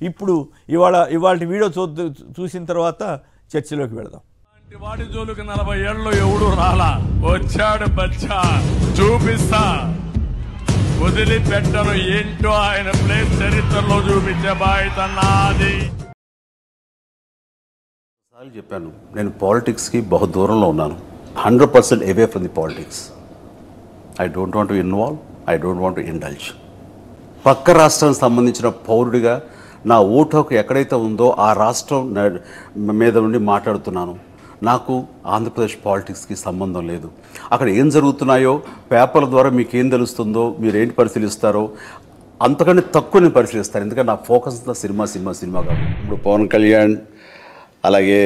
ఇప్పుడు ఇవాళ వీడియో చూసిన తర్వాత చర్చలోకి వెళదాం. వాడి జోలికి 40 ఏళ్ళు ఎవడు రాలా, వచ్చాడు బచ్చా చూపిస్తా, వదిలిపెట్టను. ఏంటో ఆయన ప్లేస్ చరిత్రలో చూపించే బాధ్యత నాది. చెప్పాను, నేను పాలిటిక్స్కి బహు దూరంలో ఉన్నాను. 100% away from the politics. I don't want to involve, I don't want to indulge. పక్క రాష్ట్రానికి సంబంధించిన పౌరుడిగా నా ఓటు హక్కు ఎక్కడైతే ఉందో ఆ రాష్ట్రం మీద నుండి మాట్లాడుతున్నాను. నాకు ఆంధ్రప్రదేశ్ పాలిటిక్స్కి సంబంధం లేదు. అక్కడ ఏం జరుగుతున్నాయో పేపర్ల ద్వారా మీకు ఏం తెలుస్తుందో, మీరు ఏంటి పరిశీలిస్తారో అంతకంటే తక్కువ నేను పరిశీలిస్తాను. ఎందుకంటే నా ఫోకస్ అంతా సినిమా కాదు. ఇప్పుడు పవన్ కళ్యాణ్ అలాగే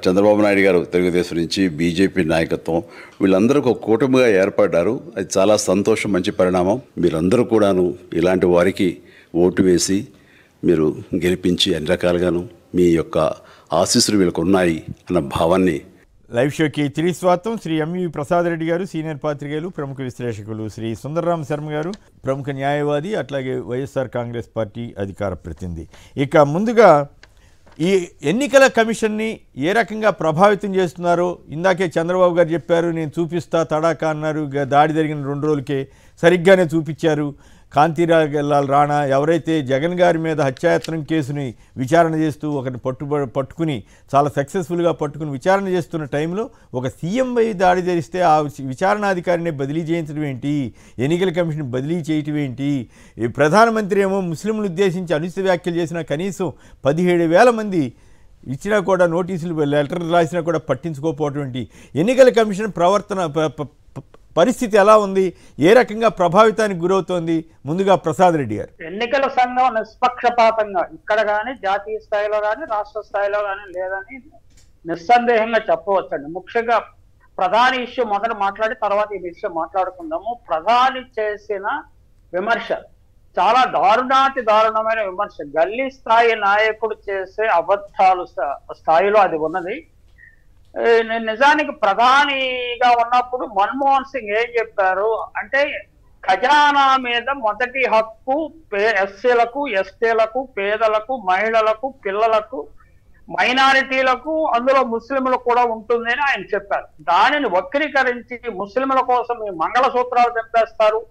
చంద్రబాబు నాయుడు గారు తెలుగుదేశం నుంచి బీజేపీ నాయకత్వం వీళ్ళందరూ ఒక కూటమిగా ఏర్పడ్డారు. అది చాలా సంతోషం, మంచి పరిణామం. మీరందరూ కూడాను ఇలాంటి వారికి ఓటు వేసి మీరు గెలిపించి అన్ని రకాలుగాను మీ యొక్క ఆశీస్సులు వీళ్ళకు ఉన్నాయి అన్న భావాన్ని. లైవ్ షోకి తిరిగి స్వాగతం. శ్రీ ఎంవి ప్రసాద్ రెడ్డి గారు, సీనియర్ పాత్రికేయులు, ప్రముఖ విశ్లేషకులు. శ్రీ సుందరరామ శర్మ గారు, ప్రముఖ న్యాయవాది, అట్లాగే వైఎస్ఆర్ కాంగ్రెస్ పార్టీ అధికార ప్రతినిధి. ఇక ముందుగా ఈ ఎన్నికల కమిషన్ని ఏ రకంగా ప్రభావితం చేస్తున్నారో ఇందాకే చంద్రబాబు గారు చెప్పారు. నేను చూపిస్తా తడాకా అన్నారు. దాడి జరిగిన 2 రోజులకే సరిగ్గానే చూపించారు. కాంతిలాల్ రాణా ఎవరైతే జగన్ గారి మీద హత్యాయత్నం కేసుని విచారణ చేస్తూ ఒకరిని పట్టుకుని చాలా సక్సెస్ఫుల్గా పట్టుకుని విచారణ చేస్తున్న టైంలో ఒక సీఎంపై దాడి జరిస్తే ఆ విచారణాధికారిని బదిలీ చేయించడం ఏంటి, ఎన్నికల కమిషన్ బదిలీ చేయటం ఏంటి, ప్రధానమంత్రి ఏమో ముస్లింలు ఉద్దేశించి అనుచిత వ్యాఖ్యలు చేసిన కనీసం 17,000 మంది ఇచ్చినా కూడా నోటీసులు లెటర్లు రాసినా కూడా పట్టించుకోకపోవటం ఏంటి, ఎన్నికల కమిషన్ ప్రవర్తన పరిస్థితి ఎలా ఉంది, ఏ రకంగా ప్రభావితానికి గురవుతోంది? ముందుగా ప్రసాద్ రెడ్డి గారు. ఎన్నికల సంఘం నిష్పక్షపాతంగా ఇక్కడ కానీ జాతీయ స్థాయిలో కానీ రాష్ట్ర స్థాయిలో కానీ లేదని నిస్సందేహంగా చెప్పవచ్చండి. ముఖ్యంగా ప్రధాని ఇష్యూ మొదట మాట్లాడి తర్వాత ఈ విషయం మాట్లాడుకుందాము. ప్రధాని చేసిన విమర్శ చాలా దారుణమైన విమర్శ. గల్లీ స్థాయి నాయకుడు చేసే అబద్ధాలు స్థాయిలో అది ఉన్నది. నిజానికి ప్రధానిగా ఉన్నప్పుడు మన్మోహన్ సింగ్ ఏం చెప్పారు అంటే, ఖజానా మీద మొదటి హక్కు ఎస్సీలకు, ఎస్టీలకు, పేదలకు, మహిళలకు, పిల్లలకు, మైనారిటీలకు, అందులో ముస్లింలకు కూడా ఉంటుంది అని ఆయన చెప్పారు. దానిని వక్రీకరించి ముస్లింల కోసం మీ మంగళసూత్రాలు తెంపేస్తారు,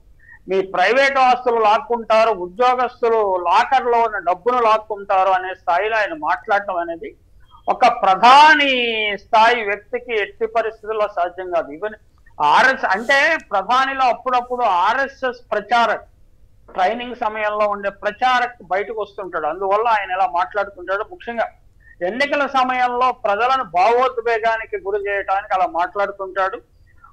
మీ ప్రైవేటు ఆస్తులు లాక్కుంటారు, ఉద్యోగస్తులు లాకర్లో ఉన్న డబ్బును లాక్కుంటారు అనే స్థాయిలో ఆయన మాట్లాడటం అనేది ఒక ప్రధాని స్థాయి వ్యక్తికి ఎట్టి పరిస్థితుల్లో సాధ్యం కాదు. ఈవెన్ ఆర్ఎస్ఎస్ అంటే ప్రధానిలో అప్పుడప్పుడు ఆర్ఎస్ఎస్ ప్రచారక్ ట్రైనింగ్ సమయంలో ఉండే ప్రచారక్ బయటకు వస్తుంటాడు. అందువల్ల ఆయన ఎలా మాట్లాడుతుంటాడు. ముఖ్యంగా ఎన్నికల సమయంలో ప్రజలను భావోద్వేగానికి గురి చేయడానికి అలా మాట్లాడుతుంటాడు.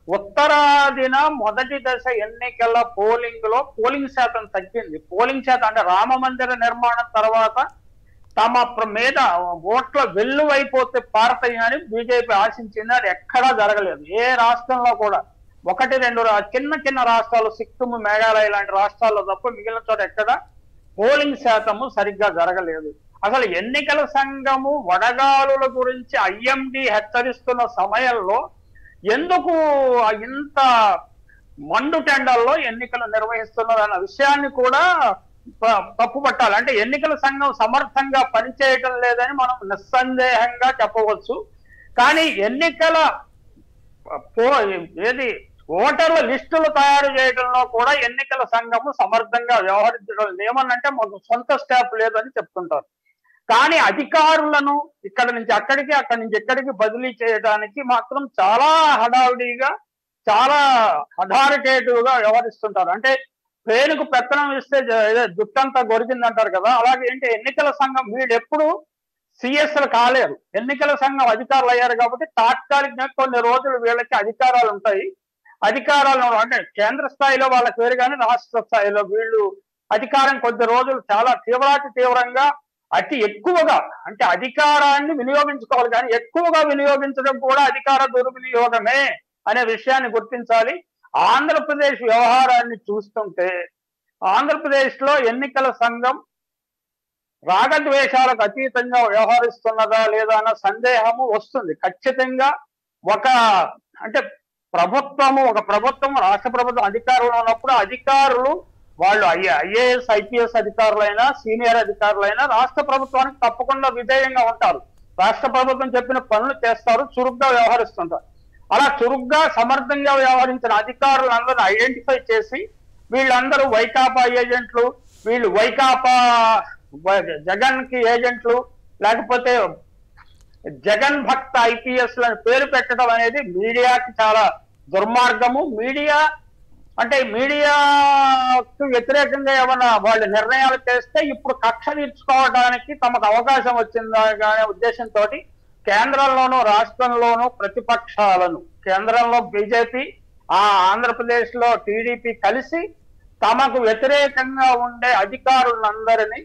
ఉత్తరాదిన మొదటి దశ ఎన్నికల పోలింగ్ శాతం తగ్గింది. పోలింగ్ శాతం అంటే రామ మందిర నిర్మాణం తర్వాత తమ మీద ఓట్ల వెల్లువైపోతే పారతాయని బీజేపీ ఆశించింది. అది ఎక్కడా జరగలేదు. ఏ రాష్ట్రంలో కూడా 1-2 చిన్న రాష్ట్రాలు, సిక్కిం, మేఘాలయ లాంటి రాష్ట్రాల్లో తప్ప మిగిలిన చోట ఎక్కడ పోలింగ్ శాతము సరిగ్గా జరగలేదు. అసలు ఎన్నికల సంఘము వడగాలుల గురించి ఐఎండి హెచ్చరిస్తున్న సమయంలో ఎందుకు ఇంత మండు టెండల్లో ఎన్నికలు నిర్వహిస్తున్నారు అన్న విషయాన్ని కూడా తప్పుపట్టాలి. అంటే ఎన్నికల సంఘం సమర్థంగా పనిచేయటం లేదని మనం నిస్సందేహంగా చెప్పవచ్చు. కానీ ఎన్నికల ఓటర్ల లిస్టులు తయారు చేయడంలో కూడా ఎన్నికల సంఘము సమర్థంగా వ్యవహరించడం ఏమన్నంటే మాకు సొంత స్టాఫ్ లేదని చెప్తుంటారు. కానీ అధికారులను ఇక్కడ నుంచి అక్కడికి, అక్కడి నుంచి ఎక్కడికి బదిలీ చేయడానికి మాత్రం చాలా హడావుడిగా, చాలా అథారిటేటివ్ గా వ్యవహరిస్తుంటారు. అంటే పేరుకు పెత్తనం ఇస్తే జుట్టంతా గొరిగిందంటారు కదా, అలాగే ఏంటి ఎన్నికల సంఘం వీళ్ళు ఎప్పుడు సిఎస్లు కాలేరు. ఎన్నికల సంఘం అధికారులు అయ్యారు కాబట్టి తాత్కాలికంగా కొన్ని రోజులు వీళ్ళకి అధికారాలు ఉంటాయి. అధికారాలు అంటే కేంద్ర స్థాయిలో వాళ్ళకి వేరు కానీ రాష్ట్ర స్థాయిలో వీళ్ళు అధికారం కొద్ది రోజులు చాలా తీవ్రంగా అతి ఎక్కువగా అంటే అధికారాన్ని వినియోగించుకోవాలి, కానీ ఎక్కువగా వినియోగించడం కూడా అధికార దుర్వినియోగమే అనే విషయాన్ని గుర్తించాలి. ఆంధ్రప్రదేశ్ వ్యవహారాన్ని చూస్తుంటే ఆంధ్రప్రదేశ్ లో ఎన్నికల సంఘం రాగద్వేషాలకు అతీతంగా వ్యవహరిస్తున్నదా లేదా అన్న సందేహము వస్తుంది. ఖచ్చితంగా ఒక ప్రభుత్వం రాష్ట్ర ప్రభుత్వం అధికారంలో ఉన్నప్పుడు అధికారులు వాళ్ళు ఐఏఎస్ ఐపీఎస్ అధికారులైనా సీనియర్ అధికారులైనా రాష్ట్ర ప్రభుత్వానికి తప్పకుండా విధేయంగా ఉంటారు. రాష్ట్ర ప్రభుత్వం చెప్పిన పనులు చేస్తారు, చురుగ్గా వ్యవహరిస్తుంటారు. అలా చురుగ్గా సమర్థంగా వ్యవహరించిన అధికారులందరూ ఐడెంటిఫై చేసి వీళ్ళందరూ వైకాపా ఏజెంట్లు, వీళ్ళు వైకాపా జగన్ కి ఏజెంట్లు, లేకపోతే జగన్ భక్త ఐపీఎస్ లను పేరు పెట్టడం అనేది మీడియాకి చాలా దుర్మార్గము. మీడియాకు వ్యతిరేకంగా ఏమన్నా వాళ్ళు నిర్ణయాలు చేస్తే ఇప్పుడు కక్ష తీర్చుకోవడానికి తమకు అవకాశం వచ్చిందనే ఉద్దేశంతో కేంద్రంలోనూ రాష్ట్రంలోనూ ప్రతిపక్షాలను, కేంద్రంలో బీజేపీ, ఆంధ్రప్రదేశ్ లో టీడీపీ కలిసి తమకు వ్యతిరేకంగా ఉండే అధికారులందరినీ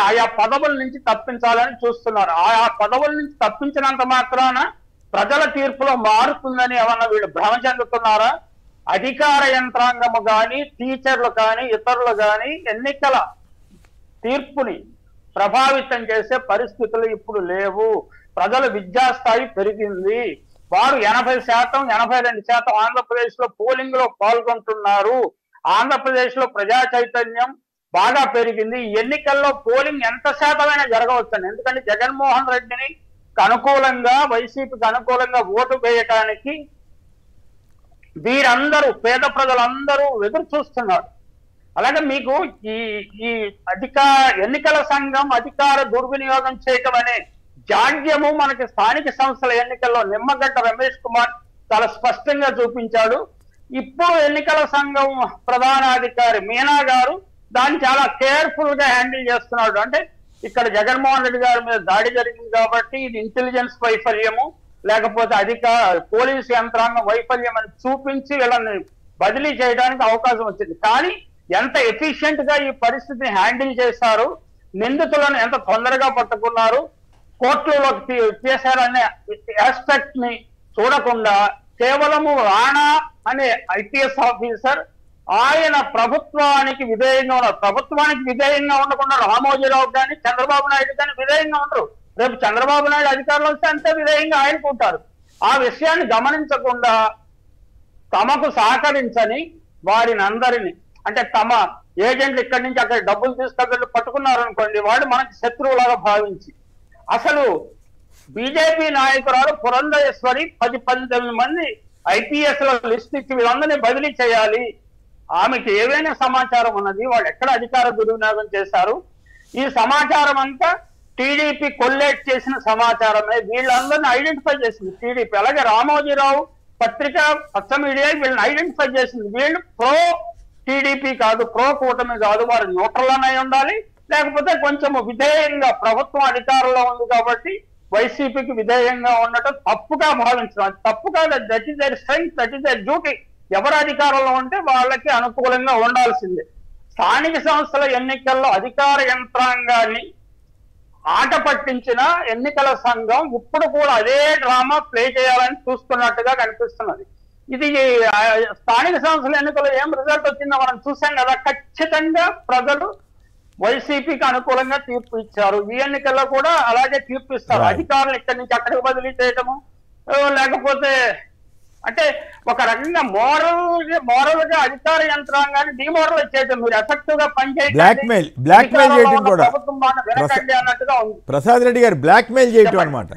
ఆయా పదవుల నుంచి తప్పించాలని చూస్తున్నారు. ఆయా పదవుల నుంచి తప్పించినంత మాత్రాన ప్రజల తీర్పులో మారుతుందని ఏమన్నా వీళ్ళు భ్రమ చెందుతున్నారా? అధికార యంత్రాంగము కానీ, టీచర్లు కానీ, ఇతరులు కానీ ఎన్నికల తీర్పుని ప్రభావితం చేసే పరిస్థితులు ఇప్పుడు లేవు. ప్రజల విద్యాస్థాయి పెరిగింది. వారు 80%, 82% ఆంధ్రప్రదేశ్ లో పోలింగ్ లో పాల్గొంటున్నారు. ఆంధ్రప్రదేశ్ లో ప్రజా చైతన్యం బాగా పెరిగింది. ఈ ఎన్నికల్లో పోలింగ్ ఎంత శాతమైనా జరగవచ్చండి. ఎందుకంటే జగన్మోహన్ రెడ్డిని అనుకూలంగా, వైసీపీకి అనుకూలంగా ఓటు వేయటానికి వీరందరూ, పేద ప్రజలందరూ ఎదురు చూస్తున్నారు. అలాగే మీకు ఈ ఎన్నికల సంఘం అధికార దుర్వినియోగం చేయటం అనే జాడ్యము మనకి స్థానిక సంస్థల ఎన్నికల్లో నిమ్మగడ్డ రమేష్ కుమార్ చాలా స్పష్టంగా చూపించాడు. ఇప్పుడు ఎన్నికల సంఘం ప్రధానాధికారి మీనా గారు దాన్ని చాలా కేర్ఫుల్ గా హ్యాండిల్ చేస్తున్నాడు. అంటే ఇక్కడ జగన్మోహన్ రెడ్డి గారి మీద దాడి జరిగింది కాబట్టి ఇది ఇంటెలిజెన్స్ వైఫల్యము, లేకపోతే పోలీసు యంత్రాంగం వైఫల్యం అని చూపించి వీళ్ళని బదిలీ చేయడానికి అవకాశం వచ్చింది. కానీ ఎంత ఎఫిషియెంట్ గా ఈ పరిస్థితిని హ్యాండిల్ చేశారు, నిందితులను ఎంత తొందరగా పట్టుకున్నారు, కోర్టులోకి చేశారనే ఆస్పెక్ట్ ని చూడకుండా కేవలము రాణా అనే ఐపీఎస్ ఆఫీసర్ ఆయన ప్రభుత్వానికి విధేయంగా ఉన్నారు. ప్రభుత్వానికి విధేయంగా ఉండకుండా రామోజీరావు కానీ చంద్రబాబు నాయుడు కానీ విధేయంగా ఉండరు. రేపు చంద్రబాబు నాయుడు అధికారంలో వస్తే అంతే విధేయంగా ఆయనకుంటారు. ఆ విషయాన్ని గమనించకుండా తమకు సహకరించని వారిని అందరినీ, అంటే తమ ఏజెంట్లు ఇక్కడి నుంచి అక్కడ డబ్బులు తీసుకెళ్ళి పట్టుకున్నారనుకోండి, వాడు మనకి శత్రువులాగా భావించి, అసలు బీజేపీ నాయకురాలు పురంధరేశ్వరి 10-19 మంది ఐపీఎస్ లో లిస్ట్ ఇచ్చి వీళ్ళందరినీ బదిలీ చేయాలి, ఆమెకి ఏవైనా సమాచారం ఉన్నది, వాళ్ళు ఎక్కడ అధికార దుర్వినియోగం చేశారు, ఈ సమాచారం అంతా టీడీపీ కొల్లేట్ చేసిన సమాచారమే. వీళ్ళందరినీ ఐడెంటిఫై చేసింది టీడీపీ. అలాగే రామోజీరావు పత్రిక, పచ్చ మీడియా వీళ్ళని ఐడెంటిఫై చేసింది. వీళ్ళు ప్రో టీడీపీ కాదు, ప్రో కూటమి కాదు, వారు న్యూట్రల్ అయి ఉండాలి, లేకపోతే కొంచెం విధేయంగా, ప్రభుత్వం అధికారంలో ఉంది కాబట్టి వైసీపీకి విధేయంగా ఉండటం తప్పుగా భావించడం. అది తప్పు కాదు, that is their strength, that is their duty. ఎవరు అధికారంలో ఉంటే వాళ్ళకి అనుకూలంగా ఉండాల్సిందే. స్థానిక సంస్థల ఎన్నికల్లో అధికార యంత్రాంగాన్ని ఆట పట్టించిన ఎన్నికల సంఘం ఇప్పుడు కూడా అదే డ్రామా ప్లే చేయాలని చూస్తున్నట్టుగా కనిపిస్తున్నది. ఇది స్థానిక సంస్థల ఎన్నికల్లో ఏం రిజల్ట్ వచ్చిందో మనం చూసాం కదా. ఖచ్చితంగా ప్రజలు వైసీపీకి అనుకూలంగా తీర్పు ఇచ్చారు. ఈ ఎన్నికల్లో కూడా అలాగే తీర్పు ఇస్తారు. అధికారులు ఇక్కడి నుంచి అక్కడికి బదిలీ చేయటము, లేకపోతే అంటే ఒక రకంగా మోరల్ గా అధికార యంత్రాంగాన్ని డిమోరలైజ్ చేయటం, మీరు ఎఫెక్టివ్ గా పనిచేయడం, అన్నట్టుగా ఉంది. ప్రసాద్ రెడ్డి గారు బ్లాక్ మెయిల్ చేయటం అన్నమాట.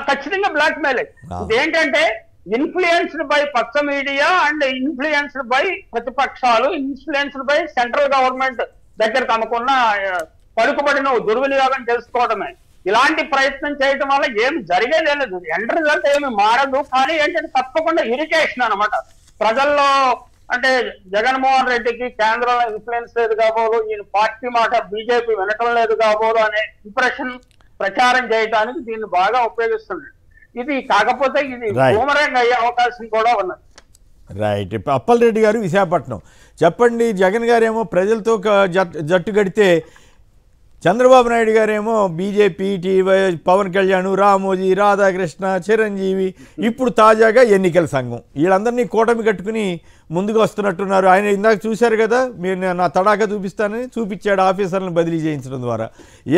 ఖచ్చితంగా బ్లాక్ మెయిల్. ఇదేంటంటే ఇన్ఫ్లుయెన్స్డ్ బై పచ్చ మీడియా అండ్ ఇన్ఫ్లుయెన్స్డ్ బై ప్రతిపక్షాలు, ఇన్ఫ్లుయెన్స్డ్ బై సెంట్రల్ గవర్నమెంట్ దగ్గర తమకున్న పలుకుబడిన దుర్వినియోగం చేసుకోవడమే. ఇలాంటి ప్రయత్నం చేయటం వల్ల ఏమి జరిగేదే లేదు, ఎండ్ రిజల్ట్ ఏమి మారదు. కానీ ఏంటంటే తప్పకుండా ఇరిటేషన్ అనమాట ప్రజల్లో. అంటే జగన్మోహన్ రెడ్డికి కేంద్రంలో ఇన్ఫ్లుయెన్స్ లేదు కాబోలు, ఈయన పార్టీ మాట బీజేపీ వినటం లేదు కాబోలు అనే ఇంప్రెషన్ ప్రచారం చేయడానికి దీన్ని బాగా ఉపయోగిస్తున్నాడు. ఇది కాకపోతే ఇది బూమరాంగ్ అయ్యే అవకాశం కూడా ఉన్నది. రైట్. అప్పలరెడ్డి గారు విశాఖపట్నం, చెప్పండి. జగన్ గారేమో ప్రజలతో జట్టు గడితే, చంద్రబాబు నాయుడు గారేమో బీజేపీ, పవన్ కళ్యాణ్, రామోజీ, రాధాకృష్ణ, చిరంజీవి, ఇప్పుడు తాజాగా ఎన్నికల సంఘం, వీళ్ళందరినీ కూటమి కట్టుకుని ముందుకు వస్తున్నట్టున్నారు. ఆయన ఇందాక చూశారు కదా, మీరు నా తడాక చూపిస్తానని చూపించాడు ఆఫీసర్లను బదిలీ చేయించడం ద్వారా.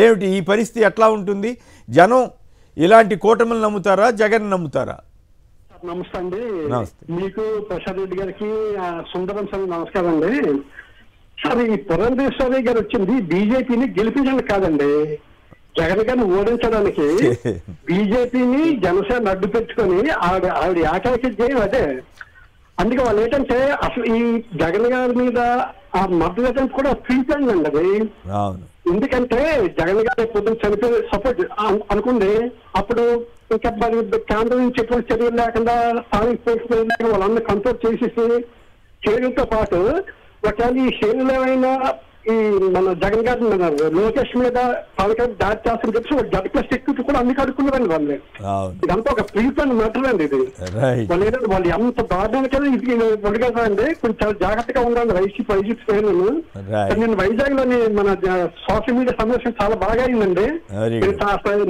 ఏమిటి ఈ పరిస్థితి, ఎట్లా ఉంటుంది? జనం ఇలాంటి కూటమిని నమ్ముతారా, జగన్ నమ్ముతారా? నమస్తే అండి. మీకు ప్రసాద్ రెడ్డి గారికి, సుందరం సార్ నమస్కారం అండి. సార్ ఈ పురంధేశ్వరి గారు వచ్చింది బీజేపీని గెలిపించడానికి కాదండి, జగన్ గారిని ఓడించడానికి. బీజేపీని జనసేన అడ్డు పెట్టుకొని ఆవిడ ఏకాకి ధ్యేయం అదే. అందుకే వాళ్ళు ఏంటంటే అసలు ఈ జగన్ గారి మీద ఆ మద్దతు కూడా ప్రీప్లాన్ అండి అది. ఎందుకంటే జగన్ గారి పొద్దున చనిపోయి సపోర్ట్ అనుకుంది, అప్పుడు ఇంకా మరి కేంద్రం నుంచి ఎటువంటి చర్యలు లేకుండా స్థానిక పోలీసులు వాళ్ళందరూ కంట్రోల్ చేసేసి చేయడంతో పాటు ఒకవేళ ఈ శ్రేణులు ఏమైనా ఈ మన జగన్ గారి మన లోకేష్ మీద పథకాలు దాడి చేస్తారని చెప్పి జడ్ ప్లస్ ఎక్కిట్టు కూడా అన్ని కడుక్కున్నారండి వాళ్ళు. ఇదంతా ఒక ప్రీప్లాన్ మ్యాటర్ అండి ఇది. వాళ్ళు ఏంటంటే వాళ్ళు ఎంత దారుణానికైనా ఇది ఒడిగదండి, కొంచెం జాగ్రత్తగా ఉండాలి వైసీపీ శ్రేణులు. నేను వైజాగ్ లోని మన సోషల్ మీడియా సమావేశం చాలా బాగా అయిందండి.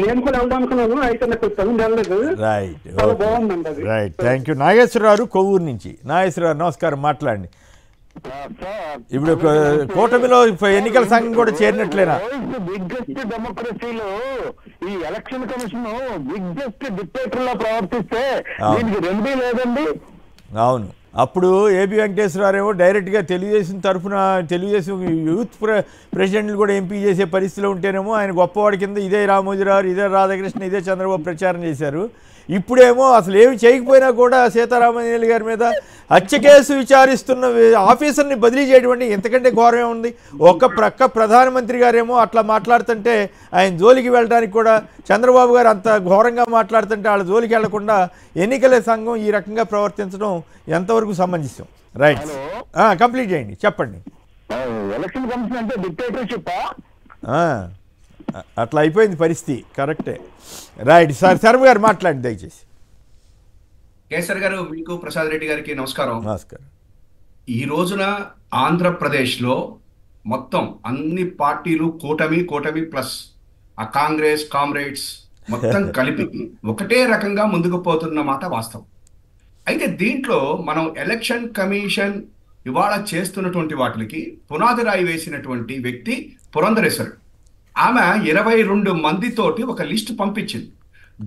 నేను కూడా వెళ్దాం అనుకున్నాను, అయితే నాకు తమిళ వెళ్ళలేదు. చాలా బాగుందండి అది. Thank you. నాగేశ్వరరావు కొవ్వూరు నుంచి. నాగేశ్వరరావు నమస్కారం, మాట్లాడండి. ఇప్పుడు కూటమిలో ఎన్నికల సంఘం కూడా చేరినట్లేనా? బిగ్గెస్ట్ డెమోక్రసీలో ఈ ఎలక్షన్ కమిషన్ బిగ్గెస్ట్ డిక్టేటర్ లో ప్రవర్తిస్తే దీనికి రెండీ లేదండి. అవును, అప్పుడు ఏబి వెంకటేశ్వరరావు డైరెక్ట్గా తెలుగుదేశం యూత్ ప్రెసిడెంట్లు కూడా ఎంపీ చేసే పరిస్థితిలో ఉంటేనేమో ఆయన గొప్పవాడి కింద ఇదే రామోజీరావు, ఇదే రాధాకృష్ణ, ఇదే చంద్రబాబు ప్రచారం చేశారు. ఇప్పుడేమో అసలు ఏమి చేయకపోయినా కూడా సీతారామయ్య గారి మీద హత్య కేసు విచారిస్తున్న ఆఫీసర్ని బదిలీ చేయడం ఎంతకంటే ఘోరమే ఉంది. ఒక ప్రక్క ప్రధానమంత్రి గారేమో అట్లా మాట్లాడుతుంటే ఆయన జోలికి వెళ్ళడానికి కూడా చంద్రబాబు గారు అంత ఘోరంగా మాట్లాడుతుంటే వాళ్ళ జోలికి వెళ్లకుండా ఎన్నికల సంఘం ఈ రకంగా ప్రవర్తించడం ఎంతవరకు సమంజసం? రైట్, కంప్లీట్ చేయండి, చెప్పండి. ఎలక్షన్ కమిషన్ అంటే డిక్టేటర్షిప్ అట్లా అయిపోయింది పరిస్థితి. కరెక్టే. రైట్ సార్, శర్మ గారు మాట్లాడండి దయచేసి. కేసర్ గారు, మీకు ప్రసాద్ రెడ్డి గారికి నమస్కారం. నమస్కారం. ఈ రోజున ఆంధ్రప్రదేశ్లో మొత్తం అన్ని పార్టీలు కూటమి ప్లస్ ఆ కాంగ్రెస్ కామ్రేడ్స్ మొత్తం కలిపి ఒకటే రకంగా ముందుకు పోతున్న మాట వాస్తవం. అయితే దీంట్లో మనం ఎలక్షన్ కమిషన్ ఇవాళ చేస్తున్నటువంటి వాటికి పునాది రాయి వేసినటువంటి వ్యక్తి పురంధరేశ్వరి. ఆమె 22 మందితోటి ఒక లిస్టు పంపించింది.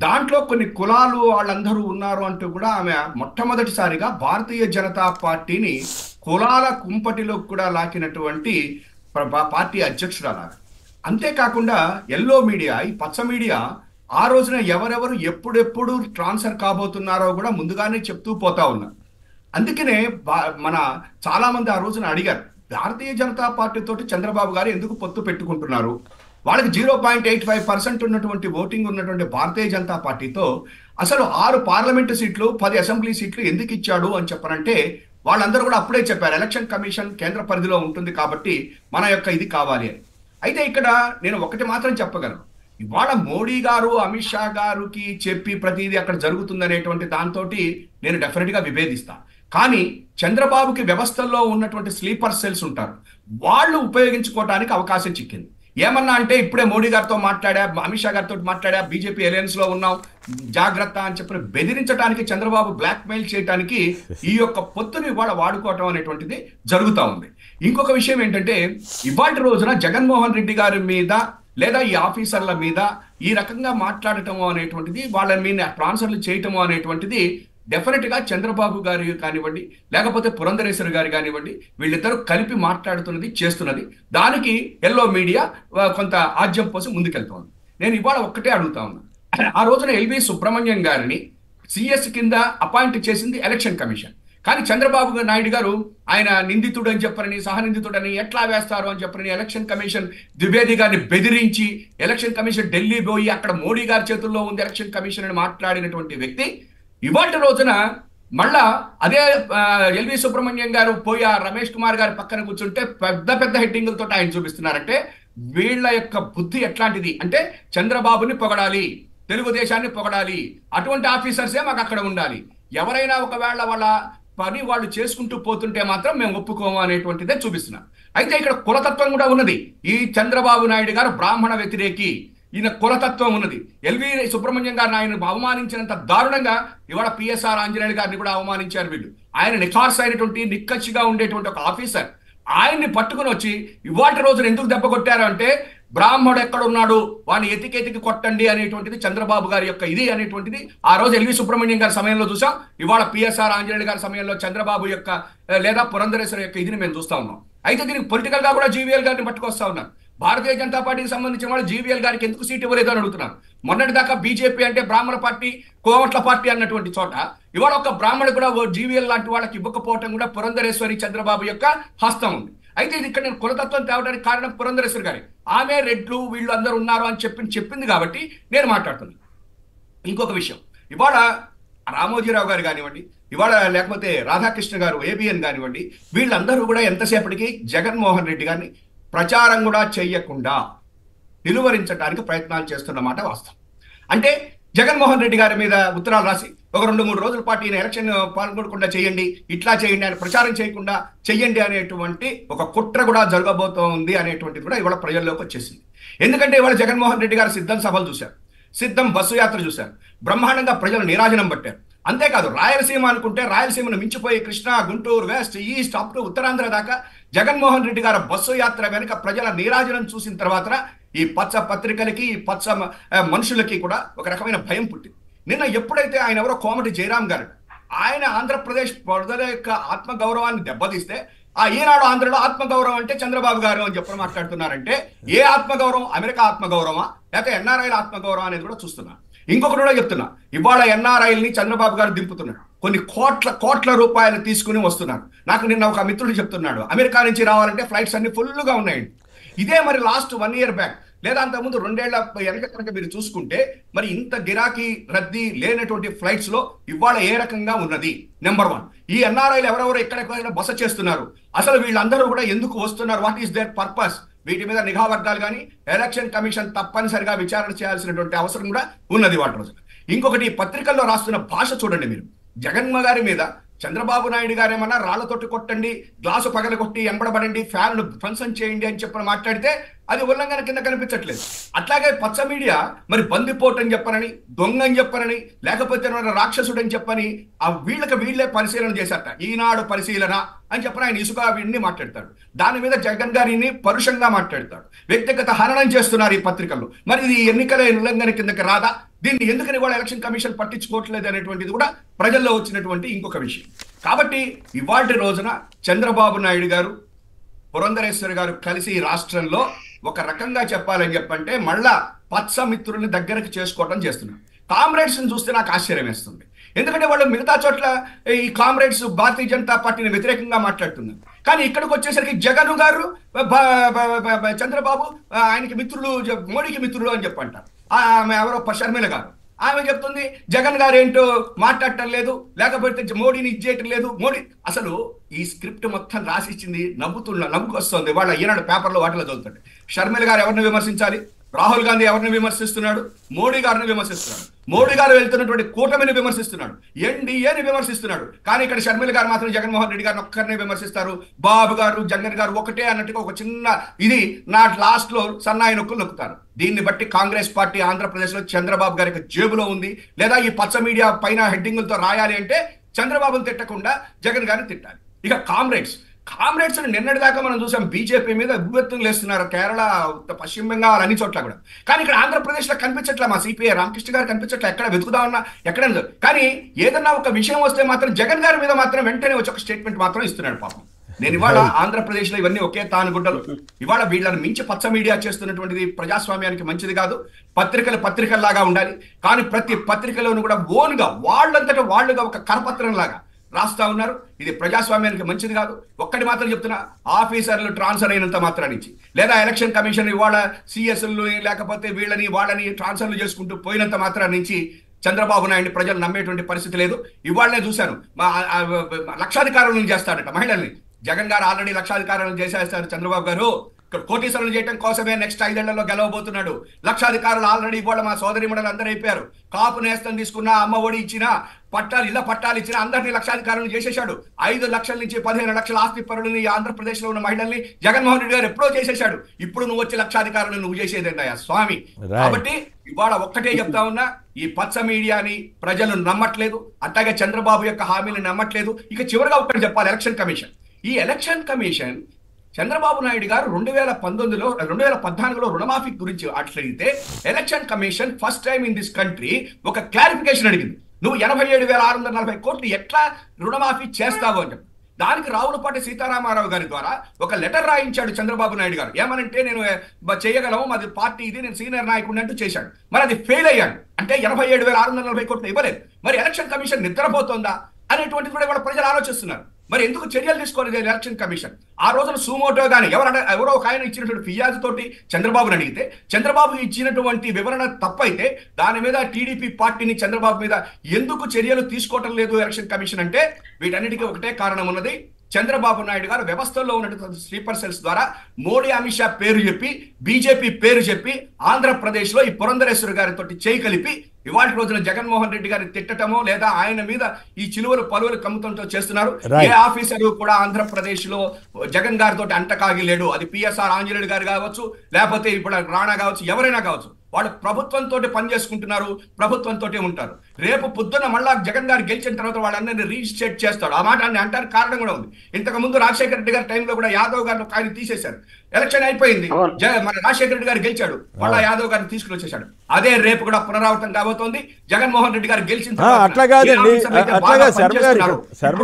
దాంట్లో కొన్ని కులాలు వాళ్ళందరూ ఉన్నారు అంటూ కూడా ఆమె మొట్టమొదటిసారిగా భారతీయ జనతా పార్టీని కులాల కుంపటిలో కూడా లాకినటువంటి పార్టీ అధ్యక్షురాలు. అంతేకాకుండా ఎల్లో మీడియా, ఈ పచ్చ మీడియా ఆ రోజున ఎవరెవరు ఎప్పుడెప్పుడు ట్రాన్స్ఫర్ కాబోతున్నారో కూడా ముందుగానే చెప్తూ పోతా ఉన్నారు. అందుకనే మన చాలా మంది ఆ రోజున అడిగారు, భారతీయ జనతా పార్టీ తోటి చంద్రబాబు గారు ఎందుకు పొత్తు పెట్టుకుంటున్నారు? వాళ్ళకి 0.85% ఉన్నటువంటి ఓటింగ్ ఉన్నటువంటి భారతీయ జనతా పార్టీతో అసలు 6 పార్లమెంటు సీట్లు 10 అసెంబ్లీ సీట్లు ఎందుకు ఇచ్చాడు అని చెప్పనంటే వాళ్ళందరూ కూడా అప్పుడే చెప్పారు, ఎలక్షన్ కమిషన్ కేంద్ర పరిధిలో ఉంటుంది కాబట్టి మన యొక్క ఇది కావాలి అని. అయితే ఇక్కడ నేను ఒకటి మాత్రం చెప్పగలను, ఇవాళ మోడీ గారు అమిత్ షా గారికి చెప్పి ప్రతిదీ అక్కడ జరుగుతుంది అనేటువంటి దాంతో నేను డెఫినెట్గా విభేదిస్తా. కానీ చంద్రబాబుకి వ్యవస్థల్లో ఉన్నటువంటి స్లీపర్ సెల్స్ ఉంటారు, వాళ్ళు ఉపయోగించుకోవడానికి అవకాశం చిక్కింది. ఏమన్నా అంటే ఇప్పుడే మోడీ గారితో మాట్లాడా, అమిత్ షా గారితో మాట్లాడా, బీజేపీ అలయన్స్ లో ఉన్నాం జాగ్రత్త అని చెప్పి బెదిరించడానికి, చంద్రబాబు బ్లాక్ మెయిల్ చేయడానికి ఈ యొక్క పొత్తుని ఇవాళ వాడుకోవటం అనేటువంటిది జరుగుతూ ఉంది. ఇంకొక విషయం ఏంటంటే ఇవాళ రోజున జగన్మోహన్ రెడ్డి గారి మీద లేదా ఈ ఆఫీసర్ల మీద ఈ రకంగా మాట్లాడటము అనేటువంటిది, వాళ్ళ మీద ట్రాన్స్ఫర్లు చేయటము అనేటువంటిది డెఫినెట్ గా చంద్రబాబు గారి కానివ్వండి, లేకపోతే పురంధరేశ్వరి గారు కానివ్వండి, వీళ్ళిద్దరూ కలిపి మాట్లాడుతున్నది చేస్తున్నది. దానికి ఎల్లో మీడియా కొంత ఆజ్యం పోసి ముందుకెళ్తోంది. నేను ఇవాళ ఒక్కటే అడుగుతా ఉన్నా, ఆ రోజున ఎల్వి సుబ్రహ్మణ్యం గారిని సిఎస్ కింద అపాయింట్ చేసింది ఎలక్షన్ కమిషన్. కానీ చంద్రబాబు నాయుడు గారు ఆయన నిందితుడు అని చెప్పని, సహనిందితుడని ఎట్లా వేస్తారు అని చెప్పని ఎలక్షన్ కమిషన్ ద్వివేది గారిని బెదిరించి ఎలక్షన్ కమిషన్ ఢిల్లీ పోయి అక్కడ మోడీ గారి చేతుల్లో ఉంది ఎలక్షన్ కమిషన్ అని మాట్లాడినటువంటి వ్యక్తి ఇవాళ రోజున మళ్ళా అదే ఎల్వి సుబ్రహ్మణ్యం గారు పోయి ఆ రమేష్ కుమార్ గారి పక్కన కూర్చుంటే పెద్ద పెద్ద హెడ్డింగులతో ఆయన చూపిస్తున్నారంటే వీళ్ళ యొక్క బుద్ధి ఎట్లాంటిది అంటే చంద్రబాబుని పొగడాలి, తెలుగుదేశాన్ని పొగడాలి, అటువంటి ఆఫీసర్సే మాకు అక్కడ ఉండాలి. ఎవరైనా ఒకవేళ వాళ్ళ పని వాళ్ళు చేసుకుంటూ పోతుంటే మాత్రం మేము ఒప్పుకోము అనేటువంటిదే చూపిస్తున్నారు. అయితే ఇక్కడ కులతత్వం కూడా ఉన్నది. ఈ చంద్రబాబు నాయుడు గారు బ్రాహ్మణ వ్యతిరేకి, ఈయన కులతత్వం ఉన్నది. ఎల్వి సుబ్రహ్మణ్యం గారిని ఆయన అవమానించినంత దారుణంగా ఇవాళ పిఎస్ఆర్ ఆంజనేయులు గారిని కూడా అవమానించారు వీళ్ళు. ఆయన నిఖార్స్ అయినటువంటి నిక్కచ్చిగా ఉండేటువంటి ఒక ఆఫీసర్ ఆయన్ని పట్టుకుని వచ్చి ఇవాటి రోజున ఎందుకు దెబ్బ కొట్టారు అంటే బ్రాహ్మడు ఎక్కడున్నాడు వాడిని ఎతికి కొట్టండి అనేటువంటిది చంద్రబాబు గారి యొక్క ఇది అనేటువంటిది ఆ రోజు ఎల్వి సుబ్రహ్మణ్యం గారి సమయంలో చూసాం. ఇవాళ పిఎస్ఆర్ ఆంజనేయులు గారి సమయంలో చంద్రబాబు యొక్క లేదా పురంధరేశ్వరి యొక్క ఇదిని మేము చూస్తా ఉన్నాం. అయితే దీనికి పొలిటికల్ గా కూడా జీవీఎల్ గారిని పట్టుకొస్తా ఉన్నారు. భారతీయ జనతా పార్టీకి సంబంధించిన వాళ్ళు జీవీఎల్ గారికి ఎందుకు సీట్ ఇవ్వలేదు అని అడుగుతున్నారు. మొన్నటి దాకా బీజేపీ అంటే బ్రాహ్మణ పార్టీ, కోవట్ల పార్టీ అన్నటువంటి చోట ఇవాళ ఒక బ్రాహ్మణుడు కూడా జీవీఎల్ లాంటి వాళ్ళకి ఇవ్వకపోవటం కూడా పురంధరేశ్వరి చంద్రబాబు యొక్క హస్తం ఉంది. అయితే ఇది ఇక్కడ నేను కులతత్వం తేవడానికి కారణం పురంధరేశ్వరి గారి. ఆమె రెడ్లు వీళ్ళు అందరూ ఉన్నారు అని చెప్పింది కాబట్టి నేను మాట్లాడుతున్నాను. ఇంకొక విషయం, ఇవాళ రామోజీరావు గారు కానివ్వండి, ఇవాళ లేకపోతే రాధాకృష్ణ గారు ఏబిఎన్ కానివ్వండి, వీళ్ళందరూ కూడా ఎంతసేపటికి జగన్మోహన్ రెడ్డి గారిని ప్రచారం కూడా చేయకుండా నిలువరించడానికి ప్రయత్నాలు చేస్తున్నమాట వాస్తవం. అంటే జగన్మోహన్ రెడ్డి గారి మీద ఉత్తరాలు రాసి ఒక 2-3 రోజుల పాటు ఈయన ఎలక్షన్ పాల్గొనకుండా చేయండి, ఇట్లా చేయండి, ఆయన ప్రచారం చేయకుండా చెయ్యండి అనేటువంటి ఒక కుట్ర కూడా జరగబోతోంది అనేటువంటిది కూడా ఇవాళ ప్రజల్లోకి వచ్చేసింది. ఎందుకంటే ఇవాళ జగన్మోహన్ రెడ్డి గారు సిద్ధం సభలు చూశారు, సిద్ధం బస్సు యాత్ర చూశారు, బ్రహ్మాండంగా ప్రజలు నీరాజనం పట్టారు. అంతేకాదు రాయలసీమ అనుకుంటే రాయలసీమను మించిపోయి Krishna, Guntur, west, east, up to Uttarandhra దాకా జగన్మోహన్ రెడ్డి గారు బస్సు యాత్ర వెనుక ప్రజల నీరాజనం చూసిన తర్వాత ఈ పచ్చ పత్రికలకి, ఈ పచ్చ మనుషులకి కూడా ఒక రకమైన భయం పుట్టింది. నిన్న ఎప్పుడైతే ఆయన ఎవరో కోమటి జయరాం గారు ఆయన ఆంధ్రప్రదేశ్ ప్రజల యొక్క ఆత్మగౌరవాన్ని దెబ్బతీస్తే ఆ ఈనాడు ఆంధ్రలో ఆత్మగౌరవం అంటే చంద్రబాబు గారు అని చెప్పి మాట్లాడుతున్నారంటే ఏ ఆత్మగౌరవం? అమెరికా ఆత్మగౌరవమా లేకపోతే ఎన్ఆర్ఐల ఆత్మగౌరవం అనేది కూడా చూస్తున్నా. ఇంకొకటి కూడా చెప్తున్నా, ఇవాళ ఎన్ఆర్ఐల్ని చంద్రబాబు గారు దింపుతున్నాడు. కొన్ని కోట్ల రూపాయలు తీసుకుని వస్తున్నారు. నాకు నిన్న ఒక మిత్రుడు చెప్తున్నాడు, అమెరికా నుంచి రావాలంటే ఫ్లైట్స్ అన్ని ఫుల్గా ఉన్నాయండి. ఇదే మరి లాస్ట్ 1 year బ్యాక్ లేదా అంతకుముందు 2 ఏళ్ల వెనక కనుక మీరు చూసుకుంటే మరి ఇంత గిరాకీ రద్దీ లేనటువంటి ఫ్లైట్స్ లో ఇవాళ ఏ రకంగా ఉన్నది? నెంబర్ 1, ఈ ఎన్ఆర్ఐలు ఎవరెవరు ఎక్కడెక్కడ బస చేస్తున్నారు, అసలు వీళ్ళందరూ కూడా ఎందుకు వస్తున్నారు, వాట్ ఈస్ దేర్ పర్పస్? వీటి మీద నిఘా వర్గాలు కానీ ఎలక్షన్ కమిషన్ తప్పనిసరిగా విచారణ చేయాల్సినటువంటి అవసరం కూడా ఉన్నది వాటి రోజు. ఇంకొకటి, పత్రికల్లో రాస్తున్న భాష చూడండి మీరు. జగన్మోహన్ గారి మీద చంద్రబాబు నాయుడు గారు ఏమన్నా రాళ్లతోటి కొట్టండి, గ్లాసు పగలగొట్టి ఎంబడబడండి, ఫ్యాన్ను ధ్వంసం చేయండి అని చెప్పని మాట్లాడితే అది ఉల్లంఘన కింద కనిపించట్లేదు. అట్లాగే పచ్చ మీడియా మరి బందిపోటని చెప్పనని, దొంగని చెప్పనని, లేకపోతే రాక్షసుడని చెప్పని ఆ వీళ్ళే పరిశీలన చేశారట. ఈనాడు పరిశీలన అని చెప్పని ఆయన ఇసుక వీడిని మాట్లాడతాడు. దాని మీద జగన్ గారిని పరుషంగా మాట్లాడతాడు. వ్యక్తిగత హననం చేస్తున్నారు ఈ పత్రికల్లో. మరి ఇది ఎన్నికల ఉల్లంఘన కిందకి రాదా? దీన్ని ఎందుకని వాళ్ళ ఎలక్షన్ కమిషన్ పట్టించుకోవట్లేదు అనేటువంటిది కూడా ప్రజల్లో వచ్చినటువంటి ఇంకొక విషయం. కాబట్టి ఇవాటి రోజున చంద్రబాబు నాయుడు గారు, పురంధరేశ్వరి గారు కలిసి ఈ రాష్ట్రంలో ఒక రకంగా చెప్పాలని చెప్పంటే మళ్ళా పచ్చ మిత్రుల్ని దగ్గరకు చేసుకోవడం చేస్తున్నారు. కామ్రేడ్స్ని చూస్తే నాకు ఆశ్చర్యం వేస్తుంది. ఎందుకంటే వాళ్ళు మిగతా చోట్ల ఈ కామ్రేడ్స్ భారతీయ జనతా పార్టీని వ్యతిరేకంగా మాట్లాడుతున్నారు. కానీ ఇక్కడికి వచ్చేసరికి జగన్ గారు చంద్రబాబు ఆయనకి మిత్రులు, మోడీకి మిత్రులు అని చెప్పంటారు. ఆమె ఎవరో షర్మిల గారు ఆమె చెప్తుంది జగన్ గారు ఏంటో మాట్లాడటం లేదు, లేకపోతే మోడీని ఇచ్చేయటం లేదు. మోడీ అసలు ఈ స్క్రిప్ట్ మొత్తం రాసిచ్చింది నవ్వుకు వస్తుంది. వాళ్ళ ఈనాడు పేపర్లో వాటిలో చదువుతుంది. షర్మిల గారు ఎవరిని విమర్శించాలి? రాహుల్ గాంధీ ఎవరిని విమర్శిస్తున్నాడు? మోడీ గారిని విమర్శిస్తున్నాడు. మోడీ గారు వెళ్తున్నటువంటి కూటమిని విమర్శిస్తున్నాడు, ఎన్డీఏని విమర్శిస్తున్నాడు. కానీ ఇక్కడ షర్మిల గారు మాత్రం జగన్మోహన్ రెడ్డి గారిని ఒక్కరిని విమర్శిస్తారు. బాబు గారు, జగన్ గారు ఒకటే అన్నట్టుగా ఒక చిన్న ఇది నా లాస్ట్ లో సన్నాయి నొక్కులు నొక్కుతారు. దీన్ని బట్టి కాంగ్రెస్ పార్టీ ఆంధ్రప్రదేశ్ లో చంద్రబాబు గారికి జేబులో ఉంది. లేదా ఈ పచ్చ మీడియా పైన హెడ్డింగులతో రాయాలి అంటే చంద్రబాబును తిట్టకుండా జగన్ గారిని తిట్టాలి. ఇక కామ్రేడ్స్ నిన్నటి దాకా మనం చూసాం బీజేపీ మీద ఉవ్వెత్తులు వేస్తున్నారు, కేరళ, పశ్చిమ బెంగాల్ అన్ని చోట్ల కూడా. కానీ ఇక్కడ ఆంధ్రప్రదేశ్ లో కనిపించట్లా. మా సిపిఐ రామకృష్ణ గారు కనిపించట్లా. ఎక్కడ వెతుకుదామన్నా ఎక్కడ. కానీ ఏదన్నా ఒక విషయం వస్తే మాత్రం జగన్ గారి మీద మాత్రం వెంటనే వచ్చి ఒక స్టేట్మెంట్ మాత్రం ఇస్తున్నాడు. పాపం నేను ఇవాళ ఆంధ్రప్రదేశ్ లో ఇవన్నీ ఒకే తానుగుడ్డలు. ఇవాళ వీళ్ళని మించి పచ్చ మీడియా చేస్తున్నటువంటిది ప్రజాస్వామ్యానికి మంచిది కాదు. పత్రికల్లాగా ఉండాలి. కానీ ప్రతి పత్రికలోనూ కూడా ఓన్గా వాళ్ళంతటా వాళ్ళుగా ఒక కరపత్రం లాగా రాస్తా ఉన్నారు. ఇది ప్రజాస్వామ్యానికి మంచిది కాదు. ఒక్కటి మాత్రం చెప్తున్నా, ఆఫీసర్లు ట్రాన్స్ఫర్ అయినంత మాత్రానికి లేదా ఎలక్షన్ కమిషన్ ఇవాళ సిఎస్లు లేకపోతే వాళ్ళని ట్రాన్స్ఫర్లు చేసుకుంటూ పోయినంత మాత్రానికి చంద్రబాబు నాయుడిని ప్రజలు నమ్మేటువంటి పరిస్థితి లేదు. ఇవాళనే చూశాను లక్షాధికారులను చేస్తాడట మహిళల్ని. జగన్ గారు ఆల్రెడీ లక్షాధికారులను చేసేస్తారు. చంద్రబాబు గారు ఇక్కడ కోటీశ్వరులు చేయడం కోసమే నెక్స్ట్ 5 ఏళ్లలో గెలవబోతున్నాడు. లక్షాధికారులు ఆల్రెడీ ఇవాళ మా సోదరి మండలి అందరూ అయిపోయారు. కాపు నేస్తం తీసుకున్నా, అమ్మ ఒడి ఇచ్చినా, ఇళ్ల పట్టాలు ఇచ్చినా అందరినీ లక్షాధికారులను చేసేశాడు. 5 లక్షల నుంచి 15 లక్షల ఆస్తి పరులని ఆంధ్రప్రదేశ్ లో ఉన్న మహిళల్ని జగన్మోహన్ రెడ్డి గారు ఎప్పుడో చేసేశాడు. ఇప్పుడు నువ్వు వచ్చి లక్షాధికారులు నువ్వు చేసేదేందయ్యా స్వామి? కాబట్టి ఇవాళ ఒక్కటే చెప్తా ఉన్నా, ఈ పచ్చ మీడియాని ప్రజలు నమ్మట్లేదు. అట్లాగే చంద్రబాబు యొక్క హామీని నమ్మట్లేదు. ఇక చివరిగా ఒక్కటి చెప్పాలి, ఎలక్షన్ కమిషన్. ఈ ఎలక్షన్ కమిషన్ చంద్రబాబు నాయుడు గారు 2014లో రుణమాఫీ గురించి అడిగితే election commission first time in this country ఒక క్లారిఫికేషన్ అడిగింది. నువ్వు 87,640 కోట్లు ఎట్లా రుణమాఫీ చేస్తావు అని చెప్పి. దానికి రావులపాటి సీతారామారావు గారి ద్వారా ఒక లెటర్ రాయించాడు చంద్రబాబు నాయుడు గారు. ఏమనంటే నేను చేయగలము, మాది పార్టీ ఇది, నేను సీనియర్ నాయకుడిని అంటూ చేశాడు. మరి అది ఫెయిల్ అయ్యాడు. అంటే 87,640 కోట్లు ఇవ్వలేదు. మరి ఎలక్షన్ కమిషన్ నిద్రపోతుందా అనేటువంటిది కూడా ఇవాళ ప్రజలు ఆలోచిస్తున్నారు. మరి ఎందుకు చర్యలు తీసుకోలేదు ఎలక్షన్ కమిషన్? ఆ రోజున సుమోటో గానీ ఎవరో ఒక ఆయన ఇచ్చినటువంటి ఫిర్యాదు తోటి చంద్రబాబుని అడిగితే చంద్రబాబు ఇచ్చినటువంటి వివరణ తప్పైతే దాని మీద టీడీపీ పార్టీని చంద్రబాబు మీద ఎందుకు చర్యలు తీసుకోవటం లేదు ఎలక్షన్ కమిషన్ అంటే వీటన్నిటికీ ఒకటే కారణం ఉన్నది. చంద్రబాబు నాయుడు గారు వ్యవస్థల్లో ఉన్నటువంటి స్లీపర్ సెల్స్ ద్వారా మోడీ అమిత్ షా పేరు చెప్పి బీజేపీ పేరు చెప్పి ఆంధ్రప్రదేశ్లో ఈ పురంధరేశ్వరి గారితో చేయి కలిపి ఇవాళ రోజున జగన్మోహన్ రెడ్డి గారిని తిట్టటమో లేదా ఆయన మీద ఈ చిలువలు పలువులు కమ్ముతంతో చేస్తున్నారు. ఏ ఆఫీసరు కూడా ఆంధ్రప్రదేశ్ లో జగన్ గారితో అంటకాగి లేడు. అది పిఎస్ఆర్ ఆంజనేయుడు గారు కావచ్చు, లేకపోతే ఇప్పుడు రాణా కావచ్చు, ఎవరైనా కావచ్చు. వాళ్ళు ప్రభుత్వంతో పనిచేసుకుంటున్నారు, ప్రభుత్వంతో ఉంటారు. రేపు పొద్దున్న మళ్ళా జగన్ గారు గెలిచిన తర్వాత వాళ్ళందరినీ రీస్టేట్ చేస్తాడు. ఆ మాట అంటారు. కారణం కూడా ఉంది. ఇంతకు ముందు రాజశేఖర రెడ్డి గారి టైంలో కూడా యాదవ్ గారిని ఆయన తీసేశారు. ఎలక్షన్ అయిపోయింది, మన రాజశేఖర రెడ్డి గారు గెలిచాడు, మళ్ళా యాదవ్ గారిని తీసుకుని వచ్చేసాడు. అదే రేపు కూడా పునరావృతం కాబోతోంది. జగన్మోహన్ రెడ్డి గారు గెలిచిన అట్లా కాదండి, అట్లాగా శర్మ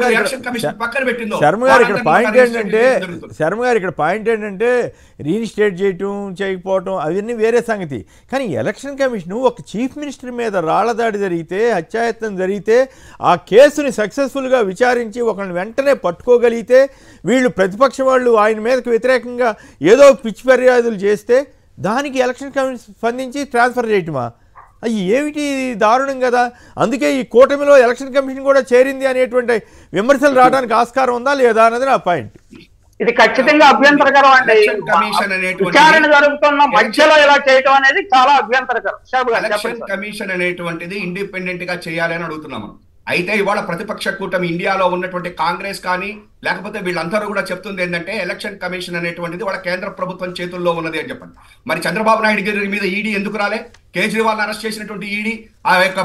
గారు ఇక్కడ పాయింట్ ఏంటంటే రీఇన్స్టేట్ చేయటం చేయకపోవటం అవన్నీ వేరే సంగతి. కానీ ఎలక్షన్ కమిషన్ ఒక చీఫ్ మినిస్టర్ మీద రాళ్లదాడి జరిగితే, హత్యాయత్నం జరిగితే ఆ కేసుని సక్సెస్ఫుల్గా విచారించి ఒకరిని వెంటనే పట్టుకోగలిగితే, వీళ్ళు ప్రతిపక్ష వాళ్ళు ఆయన మీదకు వ్యతిరేకంగా ఏదో పిచ్చి ఫిర్యాదులు చేస్తే దానికి ఎలక్షన్ కమిషన్ స్పందించి ట్రాన్స్ఫర్ చేయటమా? అది ఏమిటి దారుణం కదా. అందుకే ఈ కూటమిలో ఎలక్షన్ కమిషన్ కూడా చేరింది అనేటువంటి విమర్శలు రావడానికి ఆస్కారం ఉందా లేదా అన్నది నా పాయింట్. ఇది ఖచ్చితంగా అభ్యంతరకరం అండి. విచారణ జరుగుతున్న మధ్యలో ఇలా చేయటం అనేది చాలా అభ్యంతరకరం. ఎలక్షన్ కమిషన్ అనేటువంటిది ఇండిపెండెంట్ గా చేయాలని అడుగుతున్నాము. అయితే ఇవాళ ప్రతిపక్ష కూటమి ఇండియాలో ఉన్నటువంటి కాంగ్రెస్ కానీ లేకపోతే వీళ్ళందరూ కూడా చెప్తుంది ఏంటంటే ఎలక్షన్ కమిషన్ అనేటువంటిది వాళ్ళ కేంద్ర ప్రభుత్వం చేతుల్లో ఉన్నది అని చెప్పండి. మరి చంద్రబాబు నాయుడు గారి మీద ఈడీ ఎందుకు రాలే? కేజ్రీవాల్ అరెస్ట్ చేసినటువంటి ఈడీ, ఆ యొక్క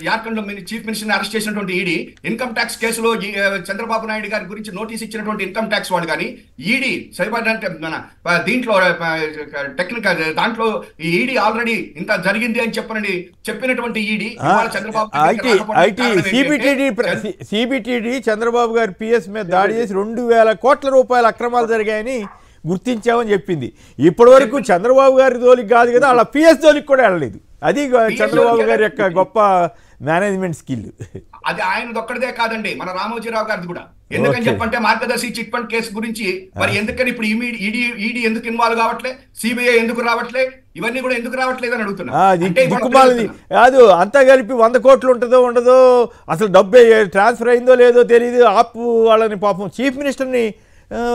జార్ఖండ్ చీఫ్ మినిస్టర్ అరెస్ట్ చేసినటువంటి ఈడీ, ఇన్కమ్ ట్యాక్స్ కేసులో చంద్రబాబు నాయుడు గారి గురించి నోటీస్ ఇచ్చినటువంటి ఇన్కమ్ ట్యాక్స్ వాళ్ళు కానీ ఈడీ సైబర్ అంటే మన దీంట్లో టెక్నికల్ దాంట్లో ఈ ఈడీ ఆల్రెడీ ఇంత జరిగింది అని చెప్పినటువంటి ఈడీ చంద్రబాబు సిబిటిడి చంద్రబాబు గారి పిఎస్ మీద దాడి చేసి 2,000 కోట్ల రూపాయల అక్రమాలు జరిగాయని గుర్తించామని చెప్పింది. ఇప్పటి వరకు చంద్రబాబు గారి జోలికి కాదు కదా, అలా పిఎస్ జోలికి కూడా వెళ్ళలేదు. అది చంద్రబాబు గారి యొక్క గొప్ప మేనేజ్మెంట్ స్కిల్. అది ఆయనది ఒక్కడిదే కాదండి, మన రామోజీరావు గారిది కూడా. ఎందుకని చెప్పంటే మార్గదర్శి చిట్ ఫండ్ కేసు గురించి మరి ఎందుకని ఇప్పుడు ఈడీ ఎందుకు ఇన్వాల్వ్ కావట్లే, సిబిఐ ఎందుకు రావట్లే, ఇవన్నీ కూడా ఎందుకు రావట్లేదు అని అడుగుతున్నా. కాదు, అంతా కలిపి 100 కోట్లు ఉంటుందో ఉండదో, అసలు డబ్బు ట్రాన్స్ఫర్ అయిందో లేదో తెలియదు. ఆపు వాళ్ళని పాపం చీఫ్ మినిస్టర్ని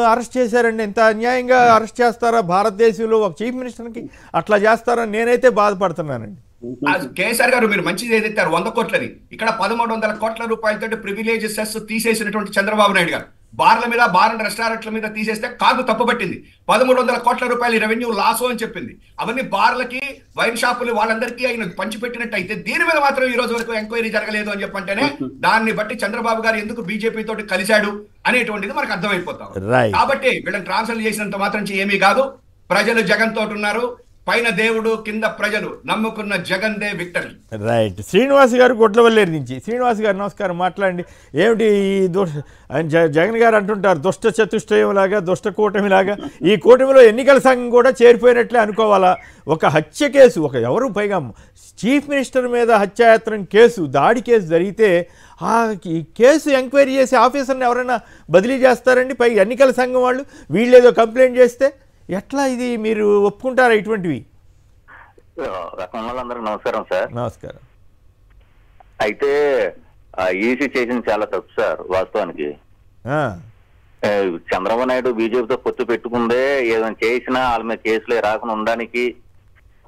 అరెస్ట్ చేశారండి. ఎంత అన్యాయంగా అరెస్ట్ చేస్తారా భారతదేశంలో ఒక చీఫ్ మినిస్టర్కి? అట్లా చేస్తారని నేనైతే బాధపడుతున్నానండి. కేసీఆర్ గారు మీరు మంచిది ఏదైతారు 100 కోట్లని, ఇక్కడ 1,300 కోట్ల రూపాయలతో ప్రివిలేజ్ సెస్ తీసేసినటువంటి చంద్రబాబు నాయుడు గారు బార్ల మీద, బార్ అండ్ రెస్టారెంట్ల మీద తీసేస్తే కాదు తప్పుపట్టింది. 1,300 కోట్ల రూపాయలు రెవెన్యూ లాస్ అని చెప్పింది. అవన్నీ బార్లకి, వైన్ షాపులు వాళ్ళందరికీ ఆయన పంచిపెట్టినట్టు అయితే దీని మీద మాత్రం ఈ రోజు వరకు ఎంక్వైరీ జరగలేదు అని చెప్పంటేనే దాన్ని బట్టి చంద్రబాబు గారు ఎందుకు బీజేపీ తోటి కలిశాడు అనేటువంటిది మనకు అర్థమైపోతాం. కాబట్టి వీళ్ళని ట్రాన్స్ఫర్ చేసినంత మాత్రం ఏమీ కాదు. ప్రజలు జగన్ తోటి ఉన్నారు, పైన దేవుడు కింద ప్రజలు, నమ్ముకున్న Jagan they victory. Right. Srinivas గారు గొడ్లవల్లేరు నుంచి. శ్రీనివాస్ గారు నమస్కారం, మాట్లాడండి. ఏమిటి ఈ జగన్ గారు అంటుంటారు దుష్ట చతుష్టయంలాగా, దుష్ట కూటమిలాగా ఈ కూటమిలో ఎన్నికల సంఘం కూడా చేరిపోయినట్లే అనుకోవాలా? ఒక హత్య కేసు, ఒక ఎవరు పైగా చీఫ్ మినిస్టర్ మీద హత్యాయత్నం కేసు, దాడి కేసు జరిగితే ఆ కేసు ఎంక్వైరీ చేసి ఆఫీసర్ని ఎవరైనా బదిలీ చేస్తారండి? పై ఎన్నికల సంఘం వాళ్ళు వీళ్ళేదో కంప్లైంట్ చేస్తే ఎట్లా? ఇది మీరు ఒప్పుకుంటారా ఇటువంటివి? అందరికి నమస్కారం సార్. నమస్కారం. అయితే ఈసీ చేసింది చాలా తప్పు సార్. వాస్తవానికి చంద్రబాబు నాయుడు బీజేపీతో పొత్తు పెట్టుకుందే ఏదైనా చేసినా వాళ్ళ మీద కేసులే రాకుండా ఉండడానికి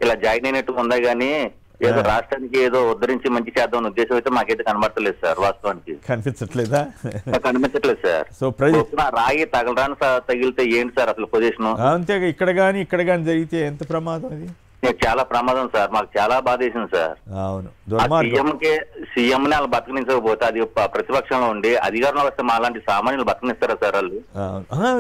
ఇలా జాయిన్ అయినట్టు ఉందా గానీ ఏదో రాష్ట్రానికి ఏదో ఉద్ధరించి మంచి చేద్దాం ఉద్దేశం అయితే మాకైతే కనబడతలేదు సార్. వాస్తవానికి కనిపించట్లేదా? కనిపించట్లేదు సార్. సో రాయి తగలరాని తగిలితే ఏంటి సార్ అసలు పొజిషన్? అంతే, ఇక్కడ కానీ జరిగితే ఎంత ప్రమాదం? అది చాలా ప్రమాదం సార్. మాకు చాలా బాధ వేసింది సార్. అవును. దుర్మార్గం. సీఎంని వాళ్ళు బతకనించకపోతే అది ప్రతిపక్షంలో ఉండి అధికారంలో వస్తే మాలాంటి సామాన్యులు బతకనిస్తారా సార్ వాళ్ళు?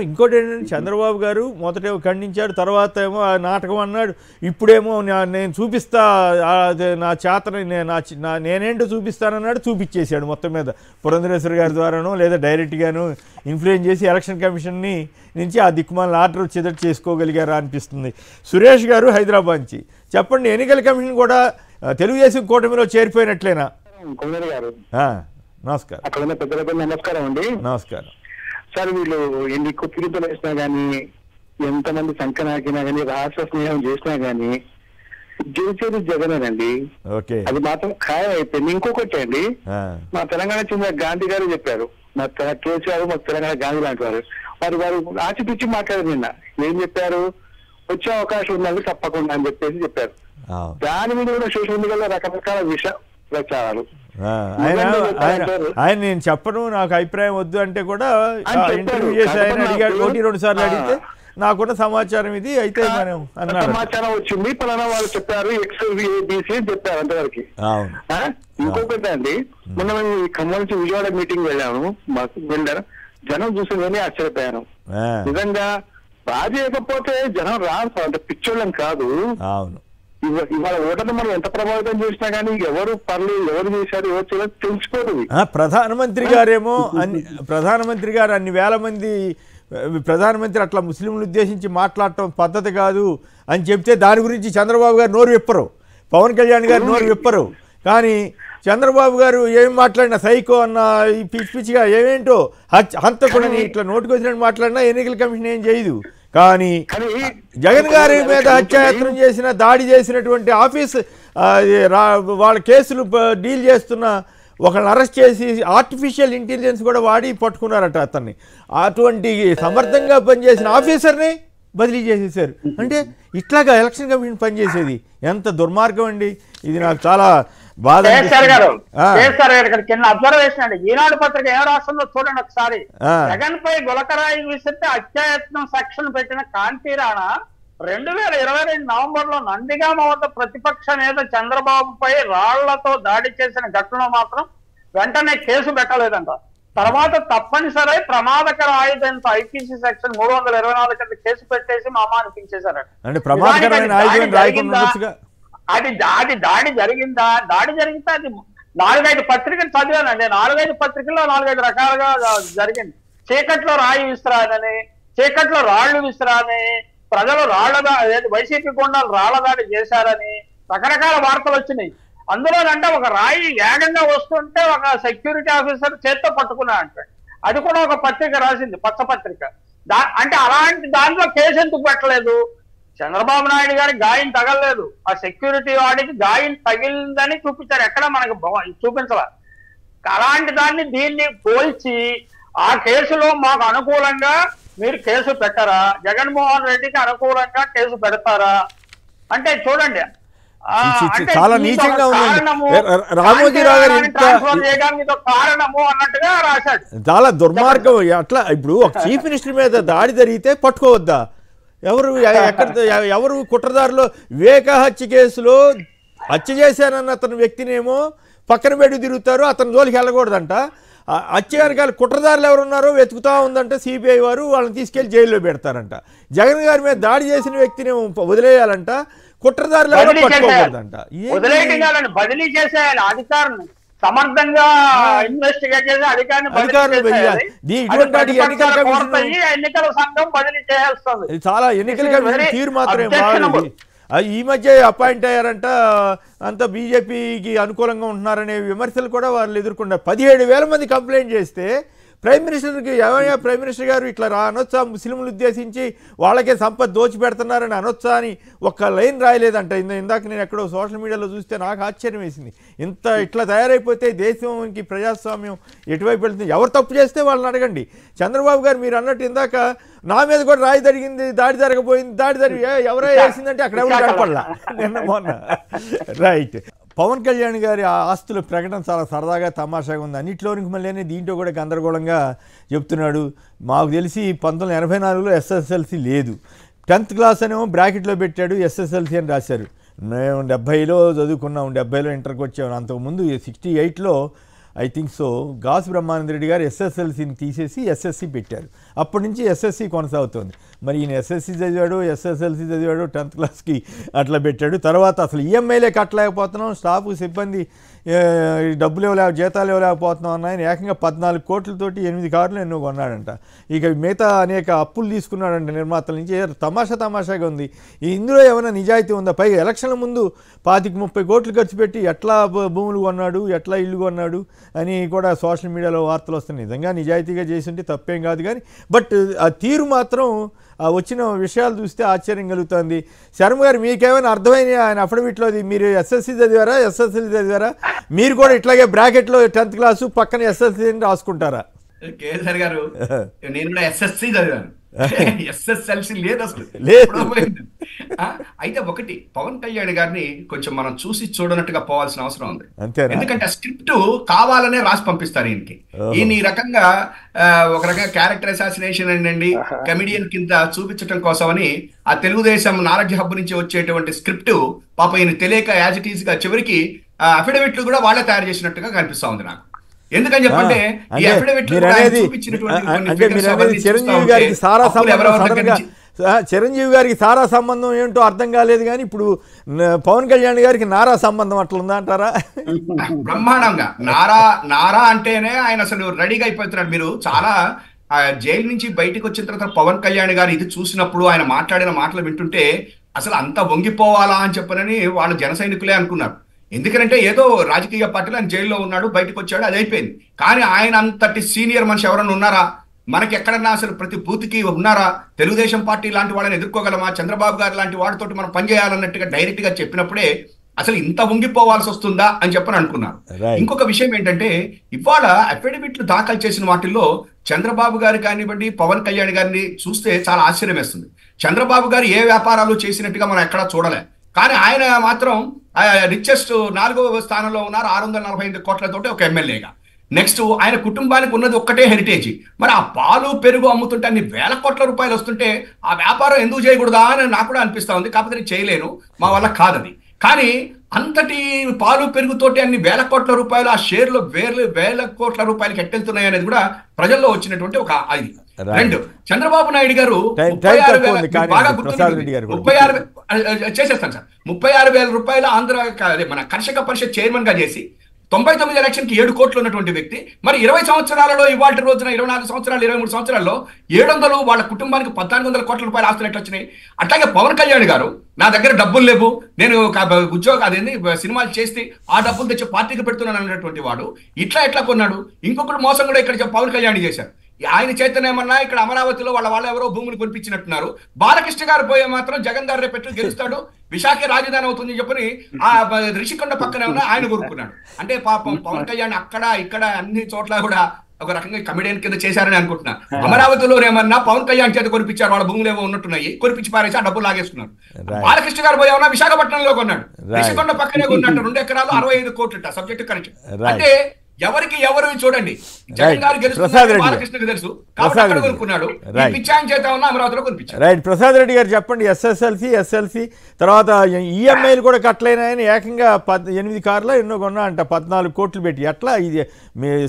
ఇంకోటి ఏంటంటే చంద్రబాబు గారు మొదట ఖండించాడు, తర్వాత ఏమో ఆ నాటకం అన్నాడు, ఇప్పుడేమో నేను చూపిస్తా నా చేతని నేనేంటో చూపిస్తానన్నాడు, చూపించేశాడు మొత్తం మీద పురంధరేశ్వరి గారి ద్వారానో లేదా డైరెక్ట్గాను ఇన్ఫ్లుయెన్స్ చేసి ఎలక్షన్ కమిషన్ని నుంచి ఆ దిక్కుమాల ఆర్డర్ వచ్చేటట్టు చేసుకోగలిగారా అనిపిస్తుంది. సురేష్ గారు హైదరాబాద్ నుంచి చెప్పండి, ఎన్నికల కమిషన్ కూడా తెలుగుదేశం కూటమిలో చేరిపోయినట్లేనా? నమస్కారం. అక్కడ ఉన్న పెద్దలకు నమస్కారం అండి. నమస్కారం సార్. వీళ్ళు ఎన్ని కుట్టిరితలు వేసినా గానీ, ఎంతమంది సంకనాకినా గానీ, రాష్ట్ర స్నేహం చేసినా గానీ గెలిచేది జగనేనండి. అది మాత్రం ఖాయం అయిపోయింది. ఇంకొకటి అండి, మా తెలంగాణ చెందిన గాంధీ గారు చెప్పారు, మా కేసీఆర్ మాకు తెలంగాణ గాంధీ లాంటి వారు ఆచిపిచ్చి మాట్లాడారు. నిన్న ఏం చెప్పారు? వచ్చే అవకాశం ఉందని తప్పకుండా అని చెప్పారు. దాని మీద కూడా సోషల్ మీడియాలో రకరకాల విష ప్రచారాలు. ఆయన నేను చెప్పను, నాకు అభిప్రాయం వద్దు అంటే కూడా ఇంటర్వ్యూ చేసి ఆయన అడిగాడు, 1-2 సార్లు అడిగితే నాకున్న సమాచారం ఇది అయితే మనం సమాచారం వచ్చింది, పలానా వాళ్ళు చెప్పారు, XBC అని చెప్పారు అంతవరకు. ఇంకొకటి అండి, మొన్న మేము ఖమ్మం నుంచి విజయవాడ మీటింగ్ వెళ్ళాము. వెళ్ళారు, జనం చూసి నేనే ఆశ్చర్యపోయాను. నిజంగా రాజేయకపోతే జనం రాదు, అంత పిచ్చోళ్ళం కాదు. అవును, ఇవాళ ఓటర్లు మనం ఎంత ప్రభావితం చేసినా కానీ ఎవరు పర్లేదు, ఎవరు చేశారు, ఎవరు చేయలేదు తెలిసిపోదు. ప్రధానమంత్రి గారు అన్ని వేల మంది ప్రధానమంత్రి అట్లా ముస్లింలు ఉద్దేశించి మాట్లాడటం పద్ధతి కాదు అని చెప్తే దాని గురించి చంద్రబాబు గారు నోరు విప్పరు, పవన్ కళ్యాణ్ గారు నోరు విప్పరు. కానీ చంద్రబాబు గారు ఏం మాట్లాడినా సైకో అన్న ఈ పిచ్చిగా ఏమేంటో హంతకుడని ఇట్లా నోటుకొచ్చినట్టు మాట్లాడినా ఎన్నికల కమిషన్ ఏం చేయదు. కానీ జగన్ గారి మీద హత్యాయత్నం చేసిన దాడి చేసినటువంటి ఆఫీస్ వాళ్ళ కేసులు డీల్ చేస్తున్న ఒకళ్ళని అరెస్ట్ చేసి ఆర్టిఫిషియల్ ఇంటెలిజెన్స్ కూడా వాడి పట్టుకున్నారట అతన్ని. అటువంటి సమర్థంగా పనిచేసిన ఆఫీసర్ని బదిలీ చేసేసారు. అంటే ఇట్లాగా ఎలక్షన్ కమిషన్ పనిచేసేది ఎంత దుర్మార్గం అండి. ఇది నాకు చాలా బాధ. చిన్న అబ్జర్వేషన్ అండి, ఈనాడు పత్రిక ఏ రాష్ట్రంలో చూడండి ఒకసారి. జగన్ పై గులకరాయి విసిరితే హత్యాయత్నం సెక్షన్ పెట్టిన కాంతి రాణా 2022 నవంబర్లో నందిగామ వద్ద ప్రతిపక్ష నేత చంద్రబాబుపై రాళ్లతో దాడి చేసిన ఘటనలో మాత్రం వెంటనే కేసు పెట్టలేదంట. తర్వాత తప్పనిసరి ప్రమాదకర ఆయుధంతో IPC సెక్షన్ 324 కింద కేసు పెట్టేసి మామా అనిపించేశారట. అది దాడి జరిగిందా? దాడి జరిగితే అది 4-5 పత్రికలు చదివానండి. 4-5 పత్రికల్లో 4-5 రకాలుగా జరిగింది. చీకట్లో రాయి విసిరాదని, చీకట్లో రాళ్లు విసిరాని, ప్రజలు వైసీపీ గుండాలు రాళ్ల దాడి చేశారని రకరకాల వార్తలు వచ్చినాయి. అందులోనంటే ఒక రాయి వేగంగా వస్తుంటే ఒక సెక్యూరిటీ ఆఫీసర్ చేత్తో పట్టుకున్నా అంటే అది కూడా ఒక పత్రిక రాసింది, పచ్చ పత్రిక. అంటే అలాంటి దాంట్లో కేసు ఎందుకు పెట్టలేదు? చంద్రబాబు నాయుడు గారికి గాయం తగలలేదు, ఆ సెక్యూరిటీ వాడికి గాయం తగిలిందని చూపించారు. ఎక్కడ మనకు చూపించాల. అలాంటి దాన్ని దీన్ని పోల్చి ఆ కేసులో మాకు అనుకూలంగా మీరు కేసు పెట్టరా, జగన్మోహన్ రెడ్డికి అనుకూలంగా కేసు పెడతారా అంటే చూడండి చాలా నీచంగా ఉంది. రామోజీరావు గారు కారణము అన్నట్టుగా రాశాడు. చాలా దుర్మార్గం. అట్లా ఇప్పుడు ఒక చీఫ్ మినిస్టర్ మీద దాడి జరిగితే పట్టుకోవద్దా? ఎవరు కుట్రదారులో వివేక హత్య కేసులో హత్య చేశానన్న అతని వ్యక్తినేమో పక్కన పెట్టి తిరుగుతారు, అతని జోలికి వెళ్ళకూడదంట. హత్య వెనకాల కుట్రదారులు ఎవరున్నారో వెతుకుతా ఉందంట సిబిఐ వారు, వాళ్ళని తీసుకెళ్లి జైల్లో పెడతారంట. జగన్ గారి మీద దాడి చేసిన వ్యక్తినేమో వదిలేయాలంట, కుట్రదారులు ఎవరు పట్టుకోకూడదంట. బదిలీ చేసేయాలి అధికారులు, సమర్థంగా ఇన్వెస్టిగేట్ చేసి ఎన్నికల సంఘం బదిలీ చేయాల్సింది. చాలా ఎన్నికల కమిషన్ తీరు మాత్రమే బాగుంది. ఈ మధ్య అపాయింట్ అయ్యారంట, అంత బీజేపీకి అనుకూలంగా ఉంటున్నారనే విమర్శలు కూడా వాళ్ళు ఎదుర్కొన్నారు. 17,000 మంది కంప్లైంట్ చేస్తే ప్రైమ్ మినిస్టర్కి ఏమయ్యా ప్రైమ్ మినిస్టర్ గారు ఇట్లా అనొచ్చా, ముస్లింలు ఉద్దేశించి వాళ్ళకే సంపద దోచిపెడుతున్నారని అనొచ్చా అని ఒక్క లైన్ రాయలేదంట. ఇందాక నేను ఎక్కడో సోషల్ మీడియాలో చూస్తే నాకు ఆశ్చర్యం వేసింది. ఇట్లా తయారైపోతే దేశంకి ప్రజాస్వామ్యం ఎటువైపు వెళ్తుంది? ఎవరు తప్పు చేస్తే వాళ్ళని అడగండి. చంద్రబాబు గారు మీరు అన్నట్టు ఇందాక నా మీద కూడా రాయి జరిగింది, దాడి జరగబోయింది, దాడి జరిగి ఎవరో వేసిందంటే అక్కడ ఎవరు కనపడలా నిన్న మొన్న. రైట్. పవన్ కళ్యాణ్ గారి ఆస్తుల ప్రకటన చాలా సరదాగా తమాషాగా ఉంది. అన్నింటిలోనికి మళ్ళీ దీంట్లో కూడా గందరగోళంగా చెప్తున్నాడు. మాకు తెలిసి 1984లో SSLC లేదు, 10th క్లాస్ అనేమో బ్రాకెట్లో పెట్టాడు, SSLC అని రాశారు. మేము 70లో చదువుకున్నాం, 70లో ఇంటర్కి వచ్చాము. అంతకుముందు 68లో I think so Kasu Brahmananda Reddy గారు ఎస్ఎస్ఎల్సీని తీసేసి ఎస్ఎస్సి పెట్టారు. అప్పటి నుంచి ఎస్ఎస్సి కొనసాగుతుంది. మరి ఈయన ఎస్ఎస్సి చదివాడు, ఎస్ఎస్ఎల్సి చదివాడు, 10th క్లాస్కి అట్లా పెట్టాడు. తర్వాత అసలు ఈఎంఐలే కట్టలేకపోతున్నాం, స్టాఫ్ సిబ్బంది డబ్బులు జీతాలు ఇవ్వలేకపోతున్నాం అన్నాయని ఏకంగా 14 కోట్లతోటి 8 కార్లు ఎన్నో కొన్నాడంట. ఇక మిగతా అనేక అప్పులు తీసుకున్నాడంట నిర్మాతల నుంచి. తమాషాగా ఉంది. ఇందులో ఏమైనా నిజాయితీ ఉందా? పైగా ఎలక్షన్ల ముందు 25-30 కోట్లు ఖర్చు పెట్టి ఎట్లా భూములు కొన్నాడు, ఎట్లా ఇల్లు కొన్నాడు అని కూడా సోషల్ మీడియాలో వార్తలు వస్తున్నాయి. నిజంగా నిజాయితీగా చేసి ఉంటే తప్పేం కాదు కానీ, బట్ ఆ తీరు మాత్రం వచ్చిన విషయాలు చూస్తే ఆశ్చర్యం కలుగుతుంది. శర్మ గారు, మీకేమైనా అర్థమైనా ఆయన అఫిడవిట్లోది? మీరు ఎస్ఎస్సి చదివారా, ఎస్ఎస్ఎల్సి చదివారా? మీరు కూడా ఇట్లాగే బ్రాకెట్లో 10th క్లాసు పక్కన ఎస్ఎస్సి అని రాసుకుంటారా? కేసీఆర్ గారు, నేను కూడా ఎస్ఎస్సి చదివాను, ఎస్ఎస్ఎల్సి లేదు అసలు. అయితే ఒకటి, పవన్ కళ్యాణ్ గారిని కొంచెం మనం చూసి చూడనట్టుగా పోవాల్సిన అవసరం ఉంది. ఎందుకంటే ఆ స్క్రిప్ట్ కావాలనే రాసి పంపిస్తారు ఈయనకి. ఈయన ఈ రకంగా ఒక రకంగా క్యారెక్టర్ అసాసినేషన్ అండి, కమెడియన్ కింద చూపించడం కోసమని ఆ తెలుగుదేశం నాలెడ్జ్ హబ్ నుంచి వచ్చేటువంటి స్క్రిప్ట్ పాప ఈయన తెలియక యాజ్ ఇట్ ఈస్ గా చివరికి అఫిడవిట్లు కూడా వాళ్ళే తయారు చేసినట్టుగా కనిపిస్తా ఉంది నాకు. ఎందుకని చెప్పంటే చిరంజీవి గారికి సారా సంబంధం ఏంటో అర్థం కాలేదు కానీ ఇప్పుడు పవన్ కళ్యాణ్ గారికి నారా సంబంధం అట్లుందా అంటారా? బ్రహ్మాండంగా నారా అంటేనే ఆయన అసలు రెడీగా అయిపోతున్నాడు. మీరు చాలా జైలు నుంచి బయటకు వచ్చిన తర్వాత పవన్ కళ్యాణ్ గారు ఇది చూసినప్పుడు ఆయన మాట్లాడిన మాటలు వింటుంటే అసలు అంత వంగిపోవాలా అని చెప్పనని వాళ్ళు జన సైనికులే అనుకున్నారు. ఎందుకంటే ఏదో రాజకీయ పార్టీలో ఆయన జైల్లో ఉన్నాడు, బయటకు వచ్చాడు, అది అయిపోయింది. కానీ ఆయన అంతటి సీనియర్ మనిషి ఎవరన్నా ఉన్నారా? మనకి ఎక్కడన్నా అసలు ప్రతి బూత్కి ఉన్నారా? తెలుగుదేశం పార్టీ లాంటి వాళ్ళని ఎదుర్కోగలమా? చంద్రబాబు గారు లాంటి వాడితోటి మనం పనిచేయాలన్నట్టుగా డైరెక్ట్ గా చెప్పినప్పుడే అసలు ఇంత వంగిపోవాల్సి వస్తుందా అని చెప్పని అనుకున్నారు. ఇంకొక విషయం ఏంటంటే, ఇవాళ అఫిడవిట్లు దాఖలు చేసిన వాటిల్లో చంద్రబాబు గారు కానివ్వండి, పవన్ కళ్యాణ్ గారిని చూస్తే చాలా ఆశ్చర్యం వేస్తుంది. చంద్రబాబు గారు ఏ వ్యాపారాలు చేసినట్టుగా మనం ఎక్కడా చూడలే. కానీ ఆయన మాత్రం రిచెస్ట్ 4వ స్థానంలో ఉన్నారు, 645 కోట్లతోటి ఒక ఎమ్మెల్యేగా. నెక్స్ట్ ఆయన కుటుంబానికి ఉన్నది ఒక్కటే హెరిటేజ్. మరి ఆ పాలు పెరుగు అమ్ముతుంటే అన్ని వేల కోట్ల రూపాయలు వస్తుంటే ఆ వ్యాపారం ఎందుకు చేయకూడదా అని నాకు కూడా అనిపిస్తా ఉంది. కాకపోతే నేను చేయలేను, మా వల్ల కాదది. కానీ అంతటి పాలు పెరుగుతోటి అన్ని వేల కోట్ల రూపాయలు ఆ షేర్లు వేల కోట్ల రూపాయలకి ఎట్టెళ్తున్నాయి అనేది కూడా ప్రజల్లో వచ్చినటువంటి ఒక ఇది. రెండు, చంద్రబాబు నాయుడు గారు 36,000 రూపాయల ఆంధ్ర మన కర్షక పరిషత్ చైర్మన్ గా చేసి 99 ఎలక్షన్ కి 7 కోట్లు ఉన్నటువంటి వ్యక్తి మరి 20 సంవత్సరాలలో ఇవాళ రోజున 24 సంవత్సరాలు 23 సంవత్సరాల్లో 700 వాళ్ళ కుటుంబానికి 1400 కోట్ల రూపాయలు ఆస్తులు ఎట్లా వచ్చినాయి? అట్లాగే పవన్ కళ్యాణ్ గారు, నా దగ్గర డబ్బులు లేవు, నేను ఉద్యోగం అదేంది సినిమాలు చేస్తే ఆ డబ్బులు తెచ్చి పార్టీకి పెడుతున్నాను అన్నటువంటి వాడు ఎట్లా కొన్నాడు? ఇంకొకటి మోసం కూడా ఇక్కడ పవన్ కళ్యాణ్ చేశారు. ఆయన చేతనేమన్నా ఇక్కడ అమరావతిలో వాళ్ళ ఎవరో భూములు కొనిపించినట్టున్నారు. బాలకృష్ణ గారు పోయే మాత్రం జగన్ గారు రేపు గెలుస్తాడు, విశాఖ రాజధాని అవుతుంది చెప్పని ఆ రిషికొండ పక్కనే ఉన్న ఆయన కోరుకున్నాడు. అంటే పాపం పవన్ కళ్యాణ్ అక్కడ ఇక్కడ అన్ని చోట్ల కూడా ఒక రకంగా కమెడియన్ కింద చేశారని అనుకుంటున్నా. అమరావతిలో ఏమన్నా పవన్ కళ్యాణ్ చేత కొనిపించారు, వాళ్ళ భూములు ఏమో ఉన్నట్టున్నాయి, కొనిపించి పారేసి ఆ డబ్బులు లాగేసుకున్నారు. బాలకృష్ణ గారు పోయేమన్నా విశాఖపట్నంలో కొన్నాడు, రిషికొండ పక్కనే కొన్నట్టు 2 ఎకరాలు 65 కోట్ల సబ్జెక్ట్ కరెక్ట్. అంటే ఎవరికి ఎవరు చూడండి, జగన్ గారు గెలుస్తున్నారు, బాలకృష్ణకి తెలుసు కాబట్టి కొనుక్కున్నాడు, పిచ్చాయన్ చేత ఉన్న అమరావతిలో కొనిపించారు. రైట్, ప్రసాద్ రెడ్డి గారు చెప్పండి. ఎస్ఎస్ఎల్సి తర్వాత ఈఎంఐలు కూడా కట్టలేనాయని ఏకంగా 8 కార్లో ఎన్నో కొన్నా అంట 14 కోట్లు పెట్టి. ఎట్లా ఇది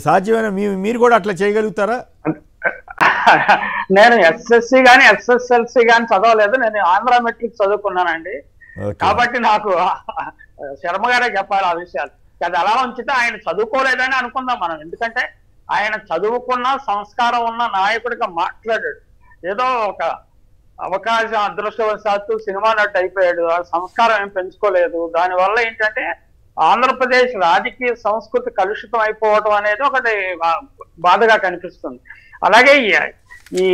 సాధ్యమైన? మీరు కూడా అట్లా చేయగలుగుతారా? నేను ఎస్ఎస్సి గానీ ఎస్ఎస్ఎల్సి గానీ చదవలేదు, నేను ఆంధ్ర మెట్రిక్ చదువుకున్నానండి. కాబట్టి నాకు శర్మ గారే చెప్పాలి ఆ విషయాలు. అది అలా ఉంచితే ఆయన చదువుకోలేదని అనుకుందాం మనం. ఎందుకంటే ఆయన చదువుకున్న సంస్కారం ఉన్న నాయకుడిగా మాట్లాడాడు. ఏదో ఒక అవకాశం అదృష్టవశాత్తు సినిమా నటు అయిపోయాడు, ఆ సంస్కారం ఏం పెంచుకోలేదు. దానివల్ల ఏంటంటే ఆంధ్రప్రదేశ్ రాజకీయ సంస్కృతి కలుషితం అయిపోవడం అనేది ఒకటి బాధగా కనిపిస్తుంది. అలాగే ఈ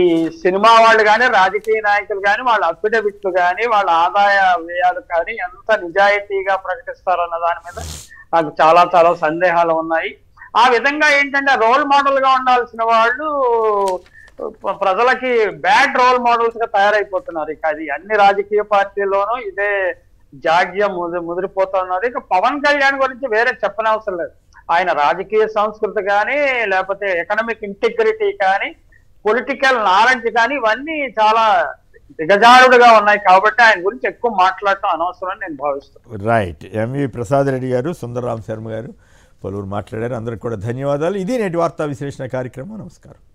సినిమా వాళ్ళు కానీ రాజకీయ నాయకులు కానీ వాళ్ళ అఫిడవిట్లు కానీ వాళ్ళ ఆదాయ వ్యయాలు కానీ ఎంత నిజాయితీగా ప్రకటిస్తారన్న దాని మీద నాకు చాలా చాలా సందేహాలు ఉన్నాయి. ఆ విధంగా ఏంటంటే రోల్ మోడల్ గా ఉండాల్సిన వాళ్ళు ప్రజలకి బ్యాడ్ రోల్ మోడల్స్ గా తయారైపోతున్నారు. ఇక అది అన్ని రాజకీయ పార్టీల్లోనూ ఇదే జాడ్యం ముదిరిపోతున్నది. ఇక పవన్ కళ్యాణ్ గురించి వేరే చెప్పనవసరం లేదు. ఆయన రాజకీయ సంస్కృతి కానీ లేకపోతే ఎకనామిక్ ఇంటిగ్రిటీ కానీ పొలిటికల్ నాలెడ్జ్ కానీ ఇవన్నీ చాలా దిగజారుడుగా ఉన్నాయి కాబట్టి ఆయన గురించి ఎక్కువ మాట్లాడటం అనవసరం నేను భావిస్తున్నాను. రైట్. ఎంవి ప్రసాద్ రెడ్డి గారు, సుందరరాం శర్మ గారు పలువురు మాట్లాడారు. అందరికి కూడా ధన్యవాదాలు. ఇది నేటి వార్తా విశ్లేషణ కార్యక్రమం. నమస్కారం.